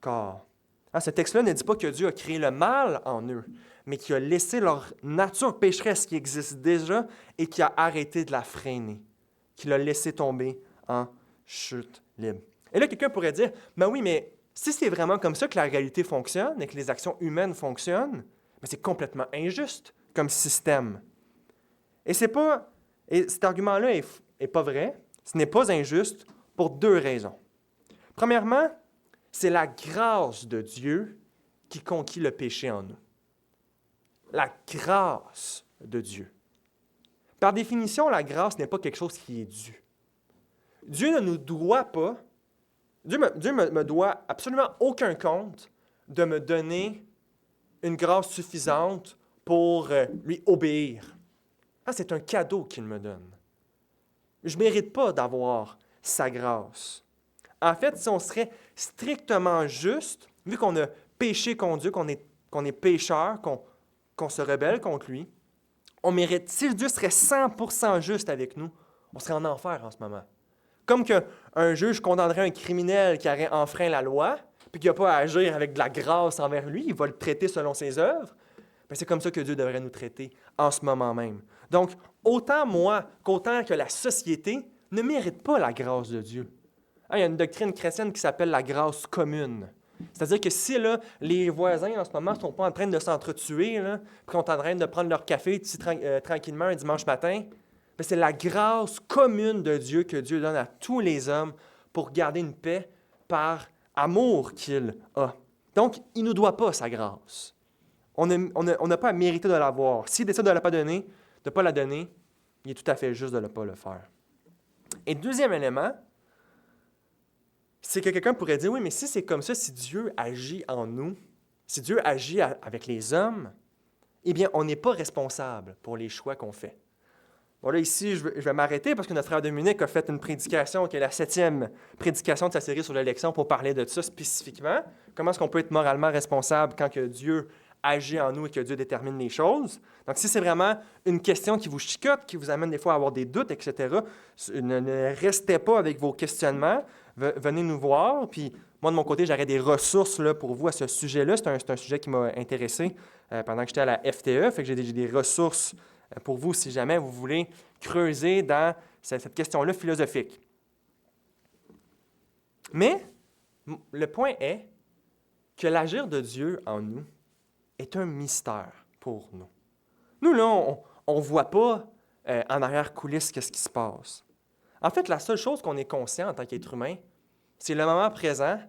corps. Hein, ce texte-là ne dit pas que Dieu a créé le mal en eux, mais qu'il a laissé leur nature pécheresse qui existe déjà et qui a arrêté de la freiner, qu'il a laissé tomber en chute libre. Et là, quelqu'un pourrait dire, ben oui, mais si c'est vraiment comme ça que la réalité fonctionne et que les actions humaines fonctionnent, ben c'est complètement injuste comme système. Et cet argument-là n'est pas vrai, ce n'est pas injuste pour deux raisons. Premièrement, c'est la grâce de Dieu qui conquit le péché en nous. La grâce de Dieu. Par définition, la grâce n'est pas quelque chose qui est dû. Dieu ne nous doit pas, Dieu me doit absolument aucun compte de me donner une grâce suffisante pour lui obéir. Ah, c'est un cadeau qu'il me donne. Je ne mérite pas d'avoir sa grâce. En fait, si on serait strictement juste, vu qu'on a péché contre Dieu, qu'on est pécheur, qu'on se rebelle contre lui, on mérite, si Dieu serait 100% juste avec nous, on serait en enfer en ce moment. Comme qu'un juge condamnerait un criminel qui aurait enfreint la loi, puis qui n'a pas à agir avec de la grâce envers lui, il va le traiter selon ses œuvres, bien, c'est comme ça que Dieu devrait nous traiter en ce moment même. Donc, autant moi qu'autant que la société ne mérite pas la grâce de Dieu. Il y a une doctrine chrétienne qui s'appelle la grâce commune. C'est-à-dire que si là, les voisins en ce moment ne sont pas en train de s'entretuer, puis sont en train de prendre leur café tranquillement un dimanche matin, mais c'est la grâce commune de Dieu que Dieu donne à tous les hommes pour garder une paix par amour qu'il a. Donc, il ne nous doit pas sa grâce. On n'a pas à mériter de l'avoir. S'il décide de ne la pas donner, de ne pas la donner, il est tout à fait juste de ne pas le faire. Et deuxième élément, c'est que quelqu'un pourrait dire, oui, mais si c'est comme ça, si Dieu agit en nous, si Dieu agit avec les hommes, eh bien, on n'est pas responsable pour les choix qu'on fait. Bon, là, ici, je vais m'arrêter parce que notre frère Dominique a fait une prédication qui est la 7e prédication de sa série sur l'élection pour parler de ça spécifiquement. Comment est-ce qu'on peut être moralement responsable quand que Dieu agit en nous et que Dieu détermine les choses? Donc, si c'est vraiment une question qui vous chicote, qui vous amène des fois à avoir des doutes, etc., ne restez pas avec vos questionnements. Venez nous voir. Puis, moi, de mon côté, j'aurais des ressources là, pour vous à ce sujet-là. C'est un sujet qui m'a intéressé pendant que j'étais à la FTE. Fait que j'ai des ressources pour vous si jamais vous voulez creuser dans cette question-là philosophique. Mais le point est que l'agir de Dieu en nous est un mystère pour nous. Nous, là, on ne voit pas en arrière-coulisses qu'est-ce qui se passe. En fait, la seule chose qu'on est conscient en tant qu'être humain, c'est le moment présent,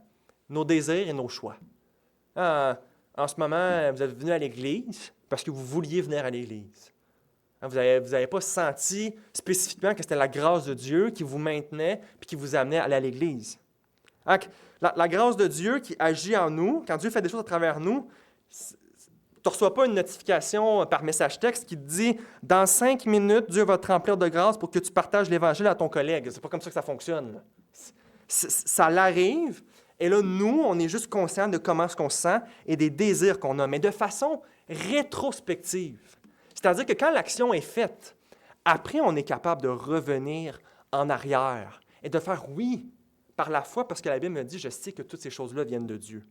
nos désirs et nos choix. En ce moment, vous êtes venu à l'Église parce que vous vouliez venir à l'Église. Vous n'avez pas senti spécifiquement que c'était la grâce de Dieu qui vous maintenait et qui vous amenait à aller à l'Église. La grâce de Dieu qui agit en nous, quand Dieu fait des choses à travers nous, tu ne reçois pas une notification par message texte qui te dit « Dans 5 minutes, Dieu va te remplir de grâce pour que tu partages l'Évangile à ton collègue. » C'est pas comme ça que ça fonctionne. Ça l'arrive, et là, nous, on est juste conscients de comment est-ce qu'on se sent et des désirs qu'on a, mais de façon rétrospective. C'est-à-dire que quand l'action est faite, après, on est capable de revenir en arrière et de faire oui par la foi, parce que la Bible me dit, je sais que toutes ces choses-là viennent de Dieu.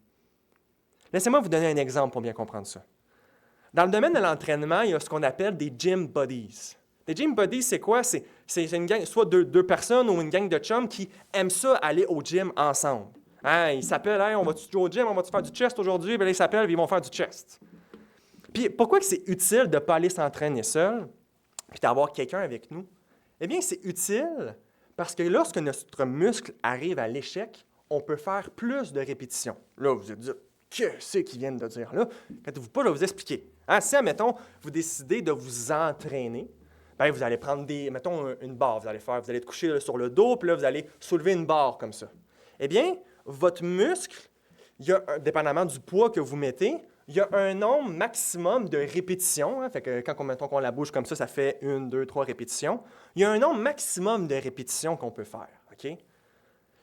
Laissez-moi vous donner un exemple pour bien comprendre ça. Dans le domaine de l'entraînement, il y a ce qu'on appelle des gym buddies. Les gym buddies, c'est quoi? C'est une gang, soit deux personnes ou une gang de chums qui aiment ça aller au gym ensemble. Ils s'appellent, hey, on va-tu jouer au gym, on va-tu faire du chest aujourd'hui? Bien, là, ils s'appellent et ils vont faire du chest. Puis pourquoi que c'est utile de ne pas aller s'entraîner seul, puis d'avoir quelqu'un avec nous? Eh bien, c'est utile parce que lorsque notre muscle arrive à l'échec, on peut faire plus de répétitions. Là, vous allez dire, qu'est-ce qu'ils viennent de dire là? Inquiétez-vous pas, je vais vous expliquer. Si, admettons, vous décidez de vous entraîner, bien, vous allez prendre une barre, vous allez être couché là, sur le dos, puis là, vous allez soulever une barre comme ça. Eh bien, votre muscle, dépendamment du poids que vous mettez, il y a un nombre maximum de répétitions. Fait que quand mettons qu'on la bouge comme ça fait 1, 2, 3 répétitions. Il y a un nombre maximum de répétitions qu'on peut faire. OK?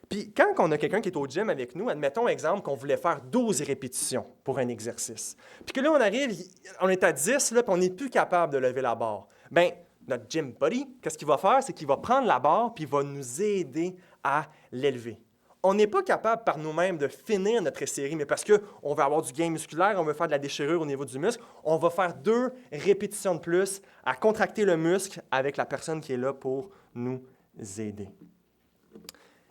Puis quand on a quelqu'un qui est au gym avec nous, admettons, exemple, qu'on voulait faire 12 répétitions pour un exercice. Puis que là, on arrive, on est à 10, là, puis on n'est plus capable de lever la barre. Bien, notre gym buddy, qu'est-ce qu'il va faire? C'est qu'il va prendre la barre puis il va nous aider à l'élever. On n'est pas capable par nous-mêmes de finir notre série, mais parce qu'on veut avoir du gain musculaire, on veut faire de la déchirure au niveau du muscle, on va faire 2 répétitions de plus à contracter le muscle avec la personne qui est là pour nous aider.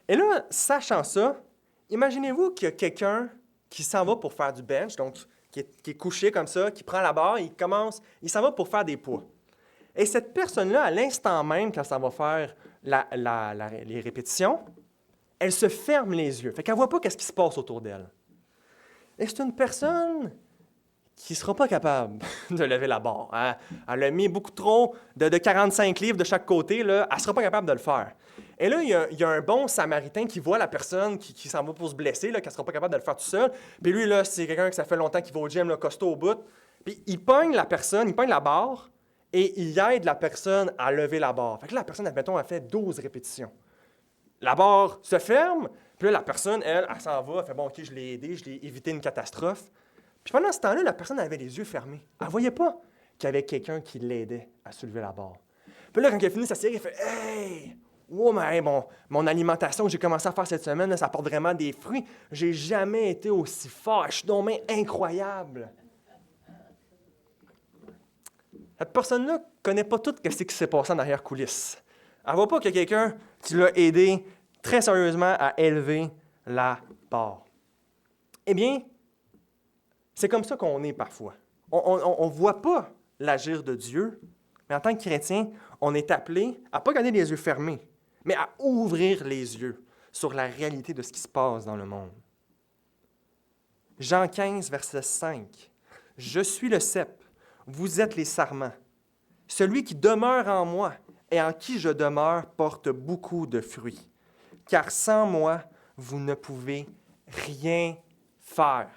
Et là, sachant ça, imaginez-vous qu'il y a quelqu'un qui s'en va pour faire du bench, donc qui est couché comme ça, qui prend la barre, il s'en va pour faire des poids. Et cette personne-là, à l'instant même, quand ça va faire les répétitions, elle se ferme les yeux. Fait qu'elle ne voit pas ce qui se passe autour d'elle. Et c'est une personne qui ne sera pas capable de lever la barre. Hein? Elle a mis beaucoup trop de 45 livres de chaque côté. Là. Elle ne sera pas capable de le faire. Et là, il y a un bon Samaritain qui voit la personne qui s'en va pour se blesser, là, qu'elle ne sera pas capable de le faire tout seul. Puis lui, là, c'est quelqu'un que ça fait longtemps qu'il va au gym, là, costaud au bout. Puis il pogne la personne, il pogne la barre et il aide la personne à lever la barre. Fait que là, la personne, admettons, elle fait 12 répétitions. La barre se ferme, puis là, la personne, elle s'en va, elle fait « Bon, OK, je l'ai aidé, je l'ai évité une catastrophe. » Puis pendant ce temps-là, la personne avait les yeux fermés. Elle ne voyait pas qu'il y avait quelqu'un qui l'aidait à soulever la barre. Puis là, quand elle a fini sa série, elle fait « Hey! Wow, mais mon alimentation que j'ai commencé à faire cette semaine, là, ça apporte vraiment des fruits. J'ai jamais été aussi fort. Je suis donc bien incroyable. » Cette personne-là ne connaît pas tout ce qui s'est passé en arrière-coulisses. Elle ne voit pas qu'il y a quelqu'un qui l'a aidé très sérieusement à élever la barre. Eh bien, c'est comme ça qu'on est parfois. On ne voit pas l'agir de Dieu, mais en tant que chrétien, on est appelé à ne pas garder les yeux fermés, mais à ouvrir les yeux sur la réalité de ce qui se passe dans le monde. Jean 15, verset 5. « Je suis le cep, vous êtes les sarments. Celui qui demeure en moi et en qui je demeure porte beaucoup de fruits. Car sans moi, vous ne pouvez rien faire. »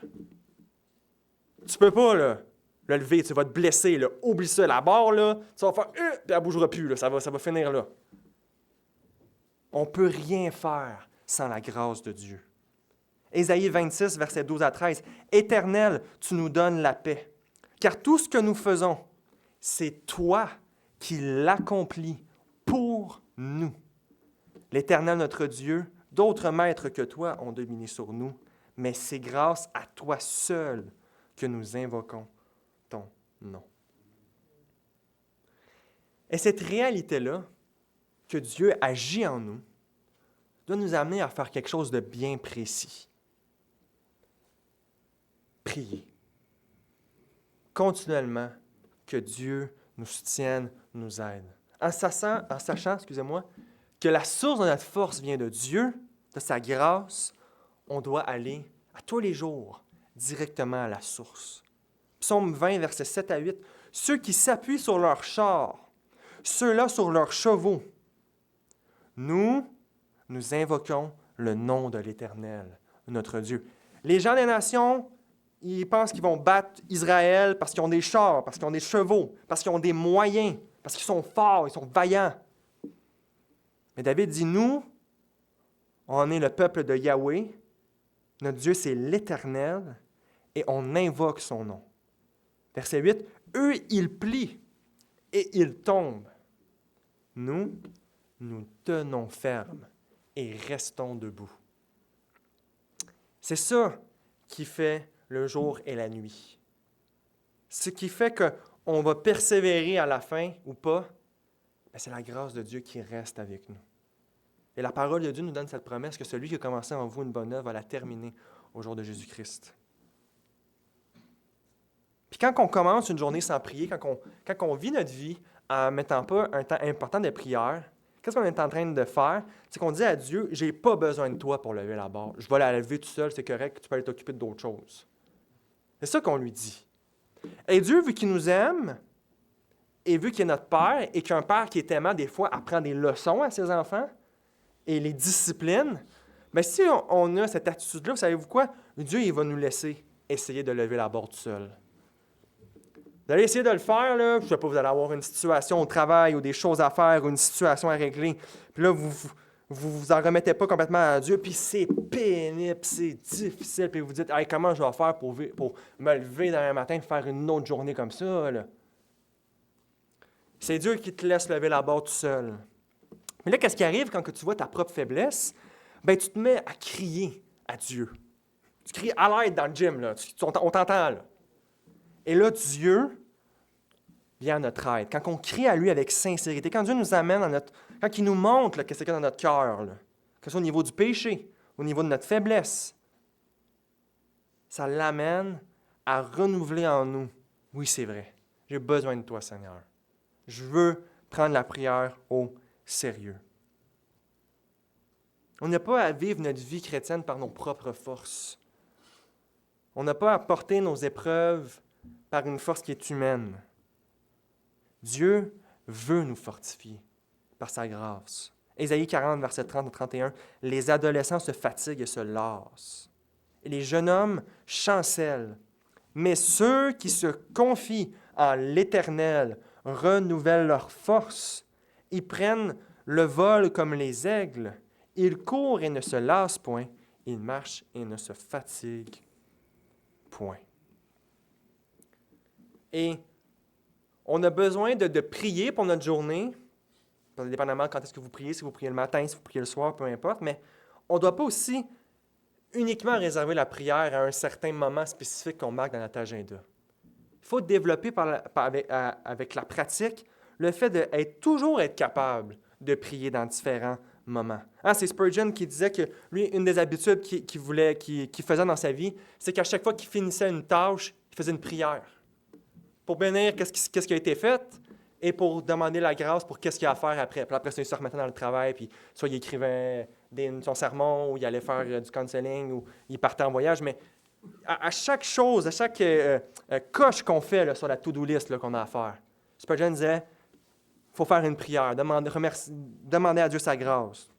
Tu peux pas, là, le lever, tu vas te blesser, là. Oublie ça, la barre, là, tu vas faire, puis elle ne bougera plus, là, ça va finir là. On ne peut rien faire sans la grâce de Dieu. Ésaïe 26, versets 12 à 13. « Éternel, tu nous donnes la paix, car tout ce que nous faisons, c'est toi qui l'accomplis pour nous. L'Éternel, notre Dieu, d'autres maîtres que toi ont dominé sur nous, mais c'est grâce à toi seul que nous invoquons ton nom. » Et cette réalité-là, que Dieu agit en nous, doit nous amener à faire quelque chose de bien précis. Prier. Continuellement, que Dieu nous soutienne, nous aide. En sachant, que la source de notre force vient de Dieu, de sa grâce, on doit aller à tous les jours directement à la source. Psaume 20, versets 7 à 8. « Ceux qui s'appuient sur leurs chars, ceux-là sur leurs chevaux. Nous invoquons le nom de l'Éternel, notre Dieu. » Les gens des nations, ils pensent qu'ils vont battre Israël parce qu'ils ont des chars, parce qu'ils ont des chevaux, parce qu'ils ont des moyens, parce qu'ils sont forts, ils sont vaillants. Mais David dit, nous, on est le peuple de Yahweh, notre Dieu c'est l'Éternel, et on invoque son nom. Verset 8, « Eux, ils plient et ils tombent. Nous tenons ferme et restons debout. » C'est ça qui fait le jour et la nuit. Ce qui fait qu'on va persévérer à la fin ou pas, c'est la grâce de Dieu qui reste avec nous. Et la parole de Dieu nous donne cette promesse que celui qui a commencé en vous une bonne œuvre va la terminer au jour de Jésus-Christ. Puis quand on commence une journée sans prier, quand on vit notre vie en ne mettant pas un temps important de prière, qu'est-ce qu'on est en train de faire? C'est qu'on dit à Dieu, j'ai pas besoin de toi pour lever la barre. Je vais la lever tout seul, c'est correct, tu peux aller t'occuper d'autres choses. C'est ça qu'on lui dit. Et Dieu, vu qu'il nous aime, et vu qu'il est notre Père, et qu'un Père qui est aimant, des fois, apprend des leçons à ses enfants, et les discipline, bien, si on a cette attitude-là, vous savez-vous quoi? Dieu, il va nous laisser essayer de lever la barre tout seul. Vous allez essayer de le faire, là, je ne sais pas, vous allez avoir une situation au travail ou des choses à faire ou une situation à régler. Puis là, vous en remettez pas complètement à Dieu, puis c'est pénible, c'est difficile, puis vous dites, hey, comment je vais faire pour me lever demain matin et faire une autre journée comme ça, là? C'est Dieu qui te laisse lever la barre tout seul. Mais là, qu'est-ce qui arrive quand tu vois ta propre faiblesse? Bien, tu te mets à crier à Dieu. Tu cries à l'aide dans le gym, là. On t'entend, là. Et là, Dieu vient à notre aide. Quand on crie à lui avec sincérité, quand Dieu nous amène quand il nous montre qu'est-ce qu'il y a dans notre cœur, là, que ce soit au niveau du péché, au niveau de notre faiblesse, ça l'amène à renouveler en nous. Oui, c'est vrai. J'ai besoin de toi, Seigneur. Je veux prendre la prière au sérieux. On n'a pas à vivre notre vie chrétienne par nos propres forces. On n'a pas à porter nos épreuves par une force qui est humaine. Dieu veut nous fortifier par sa grâce. Ésaïe 40, versets 30 à 31, « Les adolescents se fatiguent et se lassent, et les jeunes hommes chancellent. Mais ceux qui se confient en l'Éternel renouvellent leur force. Ils prennent le vol comme les aigles. Ils courent et ne se lassent point. Ils marchent et ne se fatiguent point. » Et on a besoin de prier pour notre journée, dépendamment quand est-ce que vous priez, si vous priez le matin, si vous priez le soir, peu importe, mais on ne doit pas aussi uniquement réserver la prière à un certain moment spécifique qu'on marque dans notre agenda. Il faut développer avec la pratique le fait de toujours être capable de prier dans différents moments. C'est Spurgeon qui disait que lui, une des habitudes qu'il faisait dans sa vie, c'est qu'à chaque fois qu'il finissait une tâche, il faisait une prière pour bénir qu'est-ce qui a été fait et pour demander la grâce pour qu'est-ce qu'il y a à faire après. Puis après ça, il se remettait dans le travail, puis soit il écrivait son sermon, ou il allait faire du counseling, ou il partait en voyage. Mais à chaque chose, à chaque coche qu'on fait là, sur la to-do list là, qu'on a à faire, Spurgeon disait, il faut faire une prière, demander à Dieu sa grâce.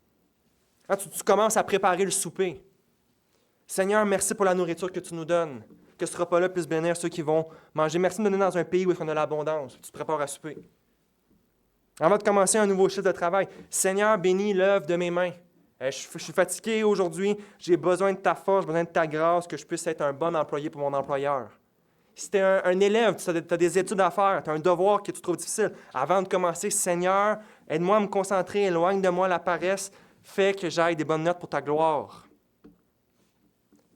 Quand tu commences à préparer le souper. Seigneur, merci pour la nourriture que tu nous donnes. Que ce repas-là puisse bénir ceux qui vont manger. Merci de nous donner dans un pays où on a l'abondance. Tu te prépares à souper. Avant de commencer un nouveau chiffre de travail, Seigneur, bénis l'œuvre de mes mains. Je suis fatigué aujourd'hui. J'ai besoin de ta force, j'ai besoin de ta grâce, que je puisse être un bon employé pour mon employeur. Si tu es un élève, tu as des études à faire, tu as un devoir que tu trouves difficile, avant de commencer, Seigneur, aide-moi à me concentrer, éloigne de moi la paresse, fais que j'aille des bonnes notes pour ta gloire.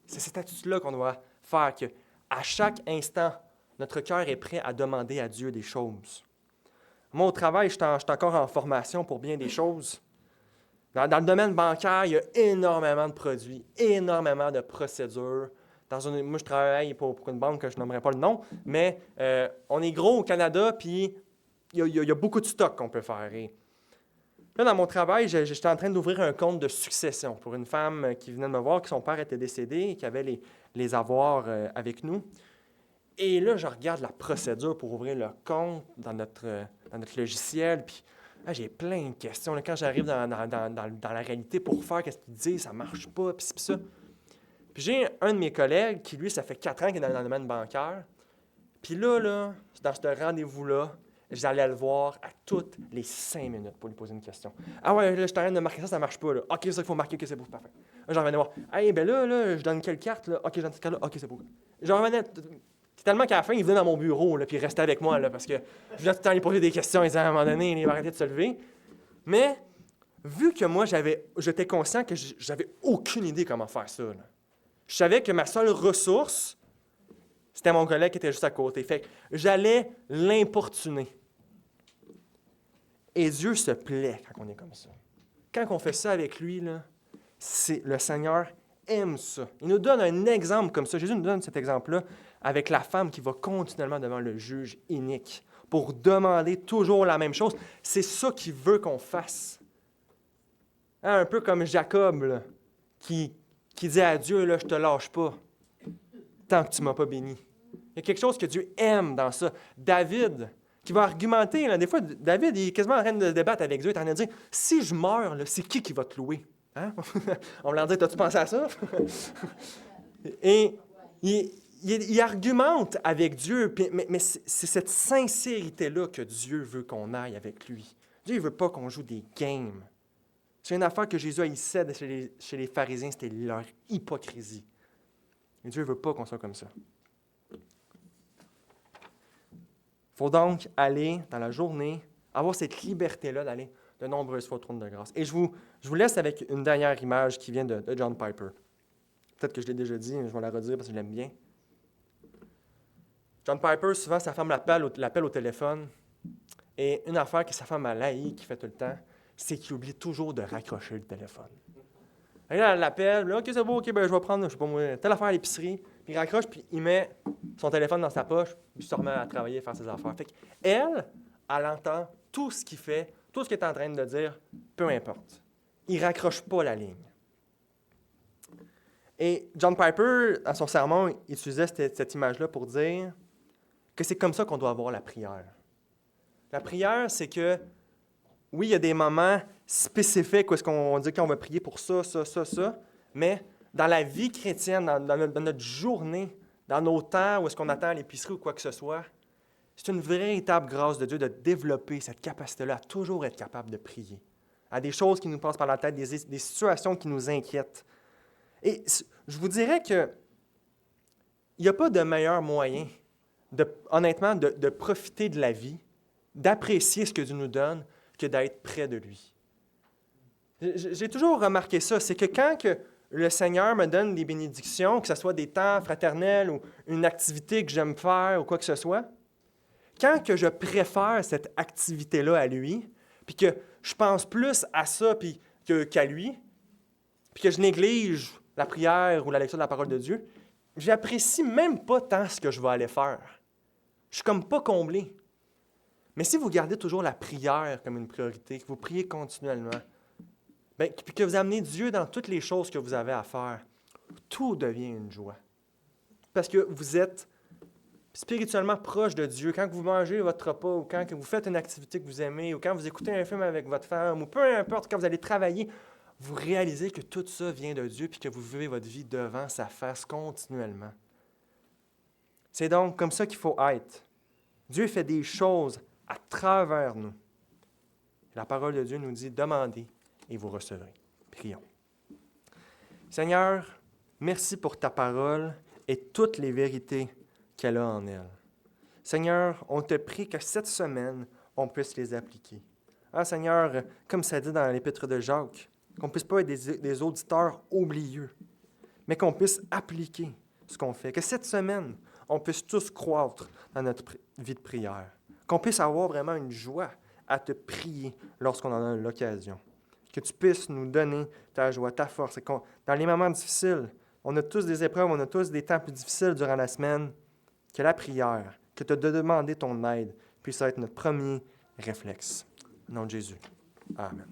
C'est cette attitude-là qu'on doit faire, qu'à chaque instant, notre cœur est prêt à demander à Dieu des choses. Moi, au travail, je suis encore en formation pour bien des choses. Dans le domaine bancaire, il y a énormément de produits, énormément de procédures. Moi, je travaille pour une banque que je nommerai pas le nom, mais on est gros au Canada, puis il y a beaucoup de stocks qu'on peut faire. Et là, dans mon travail, j'étais en train d'ouvrir un compte de succession pour une femme qui venait de me voir, que son père était décédé et qui avait les avoirs avec nous. Et là, je regarde la procédure pour ouvrir le compte dans notre logiciel, puis j'ai plein de questions. Là, quand j'arrive dans la réalité pour faire ce qu'il dit, ça ne marche pas, puis ça. Puis j'ai un de mes collègues qui, lui, ça fait 4 ans qu'il est dans le domaine bancaire. Puis là, dans ce rendez-vous-là, j'allais le voir à toutes les 5 minutes pour lui poser une question. Ah ouais, là, je t'arrête de marquer ça ne marche pas. Là. OK, c'est ça qu'il faut marquer, que c'est beau, parfait. Là, j'en revenais voir. Hey, ben là, je donne quelle carte? Là? OK, je donne cette carte-là. OK, c'est beau. J'en revenais. C'est tellement qu'à la fin, il venait dans mon bureau, là, puis il restait avec moi, là, parce que je venais tout le temps lui poser des questions. Il disait à un moment donné, il va arrêter de se lever. Mais, vu que moi, j'étais conscient que j'avais aucune idée comment faire ça, là. Je savais que ma seule ressource, c'était mon collègue qui était juste à côté. Fait que j'allais l'importuner. Et Dieu se plaît quand on est comme ça. Quand on fait ça avec lui, là, le Seigneur aime ça. Il nous donne un exemple comme ça. Jésus nous donne cet exemple-là avec la femme qui va continuellement devant le juge inique pour demander toujours la même chose. C'est ça qu'il veut qu'on fasse. Hein, un peu comme Jacob, là, qui dit à Dieu, là, je ne te lâche pas tant que tu ne m'as pas béni. Il y a quelque chose que Dieu aime dans ça. David, qui va argumenter, là, des fois, David, il est quasiment en train de débattre avec Dieu, il est en train de dire, si je meurs, là, c'est qui va te louer? Hein? On va leur dire, t'as-tu pensé à ça? Et il argumente avec Dieu, mais c'est cette sincérité-là que Dieu veut qu'on aille avec lui. Dieu ne veut pas qu'on joue des games. C'est une affaire que Jésus haïssait chez les pharisiens, c'était leur hypocrisie. Et Dieu ne veut pas qu'on soit comme ça. Il faut donc aller dans la journée, avoir cette liberté-là d'aller de nombreuses fois au trône de grâce. Et je vous laisse avec une dernière image qui vient de John Piper. Peut-être que je l'ai déjà dit, mais je vais la redire parce que je l'aime bien. John Piper, souvent, sa femme l'appelle au téléphone. Et une affaire que sa femme a haï, qui fait tout le temps, c'est qu'il oublie toujours de raccrocher le téléphone. Et là, elle l'appelle, là, OK, c'est beau, OK, ben, je vais prendre, je sais pas moi, telle affaire à l'épicerie, puis il raccroche, puis il met son téléphone dans sa poche, puis il se remet à travailler, à faire ses affaires. Fait qu'elle, elle entend tout ce qu'il fait, tout ce qu'il est en train de dire, peu importe. Il ne raccroche pas la ligne. Et John Piper, dans son sermon, il utilisait cette image-là pour dire que c'est comme ça qu'on doit voir la prière. La prière, c'est que, oui, il y a des moments spécifiques où est-ce qu'on dit qu'on va prier pour ça, mais dans la vie chrétienne, dans notre journée, dans nos temps où est-ce qu'on attend à l'épicerie ou quoi que ce soit, c'est une véritable grâce de Dieu de développer cette capacité-là à toujours être capable de prier, à des choses qui nous passent par la tête, des situations qui nous inquiètent. Et je vous dirais qu'il n'y a pas de meilleur moyen, honnêtement, de profiter de la vie, d'apprécier ce que Dieu nous donne, que d'être près de lui. J'ai toujours remarqué ça, c'est que quand le Seigneur me donne des bénédictions, que ce soit des temps fraternels ou une activité que j'aime faire ou quoi que ce soit, quand que je préfère cette activité-là à lui, puis que je pense plus à ça qu'à lui, puis que je néglige la prière ou la lecture de la parole de Dieu, j'apprécie même pas tant ce que je vais aller faire. Je suis comme pas comblé. Mais si vous gardez toujours la prière comme une priorité, que vous priez continuellement, puis que vous amenez Dieu dans toutes les choses que vous avez à faire, tout devient une joie. Parce que vous êtes spirituellement proche de Dieu. Quand vous mangez votre repas, ou quand vous faites une activité que vous aimez, ou quand vous écoutez un film avec votre femme, ou peu importe, quand vous allez travailler, vous réalisez que tout ça vient de Dieu, puis que vous vivez votre vie devant sa face continuellement. C'est donc comme ça qu'il faut être. Dieu fait des choses à travers nous. La parole de Dieu nous dit, demandez et vous recevrez. Prions. Seigneur, merci pour ta parole et toutes les vérités qu'elle a en elle. Seigneur, on te prie que cette semaine, on puisse les appliquer. Ah, Seigneur, comme ça dit dans l'Épître de Jacques, qu'on ne puisse pas être des auditeurs oublieux, mais qu'on puisse appliquer ce qu'on fait. Que cette semaine, on puisse tous croître dans notre vie de prière. Qu'on puisse avoir vraiment une joie à te prier lorsqu'on en a l'occasion. Que tu puisses nous donner ta joie, ta force. Et dans les moments difficiles, on a tous des épreuves, on a tous des temps plus difficiles durant la semaine, que la prière, que de demander ton aide, puisse être notre premier réflexe. Au nom de Jésus. Amen.